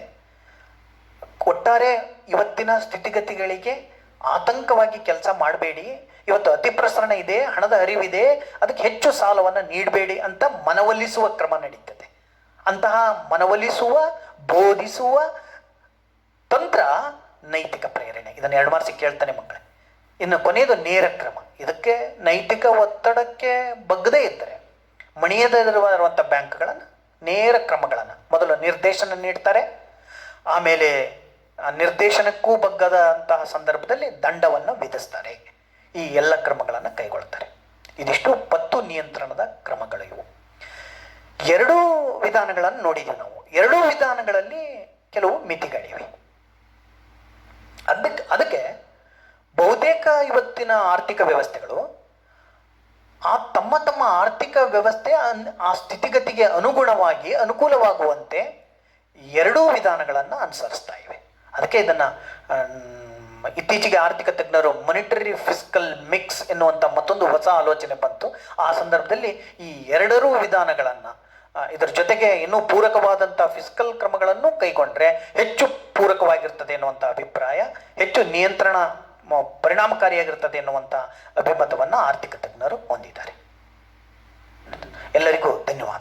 ಒಟ್ಟಾರೆ ಇವತ್ತಿನ ಸ್ಥಿತಿಗತಿಗಳಿಗೆ ಆತಂಕವಾಗಿ ಕೆಲಸ ಮಾಡಬೇಡಿ, ಇವತ್ತು ಅತಿ ಪ್ರಸರಣ ಇದೆ, ಹಣದ ಹರಿವಿದೆ, ಅದಕ್ಕೆ ಹೆಚ್ಚು ಸಾಲವನ್ನು ನೀಡಬೇಡಿ ಅಂತ ಮನವೊಲಿಸುವ ಕ್ರಮ ನಡೀತದೆ. ಅಂತಹ ಮನವೊಲಿಸುವ, ಬೋಧಿಸುವ ತಂತ್ರ ನೈತಿಕ ಪ್ರೇರಣೆ. ಇದನ್ನು 2 ಮಾರ್ಕ್ಸಿಗೆ ಕೇಳ್ತಾನೆ ಮಕ್ಕಳೇ. ಇನ್ನು ಕೊನೆಯದು ನೇರ ಕ್ರಮ. ಇದಕ್ಕೆ ನೈತಿಕ ಒತ್ತಡಕ್ಕೆ ಬಗ್ಗದೇ ಇದ್ದರೆ ಮಣಿಯದಿರುವಂಥ ಬ್ಯಾಂಕ್ಗಳನ್ನು ನೇರ ಕ್ರಮಗಳನ್ನು ಮೊದಲು ನಿರ್ದೇಶನ ನೀಡ್ತಾರೆ, ಆಮೇಲೆ ಆ ನಿರ್ದೇಶನಕ್ಕೂ ಬಗ್ಗದ ಅಂತಹ ಸಂದರ್ಭದಲ್ಲಿ ದಂಡವನ್ನು ವಿಧಿಸ್ತಾರೆ. ಈ ಎಲ್ಲ ಕ್ರಮಗಳನ್ನು ಕೈಗೊಳ್ತಾರೆ. ಇದಿಷ್ಟು ಪತ್ತು ನಿಯಂತ್ರಣದ ಕ್ರಮಗಳು ಇವು. 2 ವಿಧಾನಗಳನ್ನು ನೋಡಿದ್ದೀವಿ ನಾವು. 2 ವಿಧಾನಗಳಲ್ಲಿ ಕೆಲವು ಮಿತಿಗಳಿವೆ. ಅದಕ್ಕೆ ಬಹುತೇಕ ಇವತ್ತಿನ ಆರ್ಥಿಕ ವ್ಯವಸ್ಥೆಗಳು ತಮ್ಮ ಆರ್ಥಿಕ ವ್ಯವಸ್ಥೆ ಆ ಸ್ಥಿತಿಗತಿಗೆ ಅನುಗುಣವಾಗಿ ಅನುಕೂಲವಾಗುವಂತೆ 2 ವಿಧಾನಗಳನ್ನು ಅನುಸರಿಸ್ತಾ ಇವೆ. ಅದಕ್ಕೆ ಇದನ್ನು ಇತ್ತೀಚೆಗೆ ಆರ್ಥಿಕ ತಜ್ಞರು ಮಾನಿಟರಿ ಫಿಸ್ಕಲ್ ಮಿಕ್ಸ್ ಎನ್ನುವಂಥ ಮತ್ತೊಂದು ಹೊಸ ಆಲೋಚನೆ ಬಂತು. ಆ ಸಂದರ್ಭದಲ್ಲಿ ಈ ಎರಡರೂ ವಿಧಾನಗಳನ್ನು ಇದರ ಜೊತೆಗೆ ಇನ್ನೂ ಪೂರಕವಾದಂಥ ಫಿಸ್ಕಲ್ ಕ್ರಮಗಳನ್ನು ಕೈಗೊಂಡ್ರೆ ಹೆಚ್ಚು ಪೂರಕವಾಗಿರ್ತದೆ ಎನ್ನುವಂಥ ಅಭಿಪ್ರಾಯ, ಹೆಚ್ಚು ನಿಯಂತ್ರಣ ಪರಿಣಾಮಕಾರಿಯಾಗಿರ್ತದೆ ಎನ್ನುವಂಥ ಅಭಿಮತವನ್ನು ಆರ್ಥಿಕ ತಜ್ಞರು ಹೊಂದಿದ್ದಾರೆ. ಎಲ್ಲರಿಗೂ ಧನ್ಯವಾದ.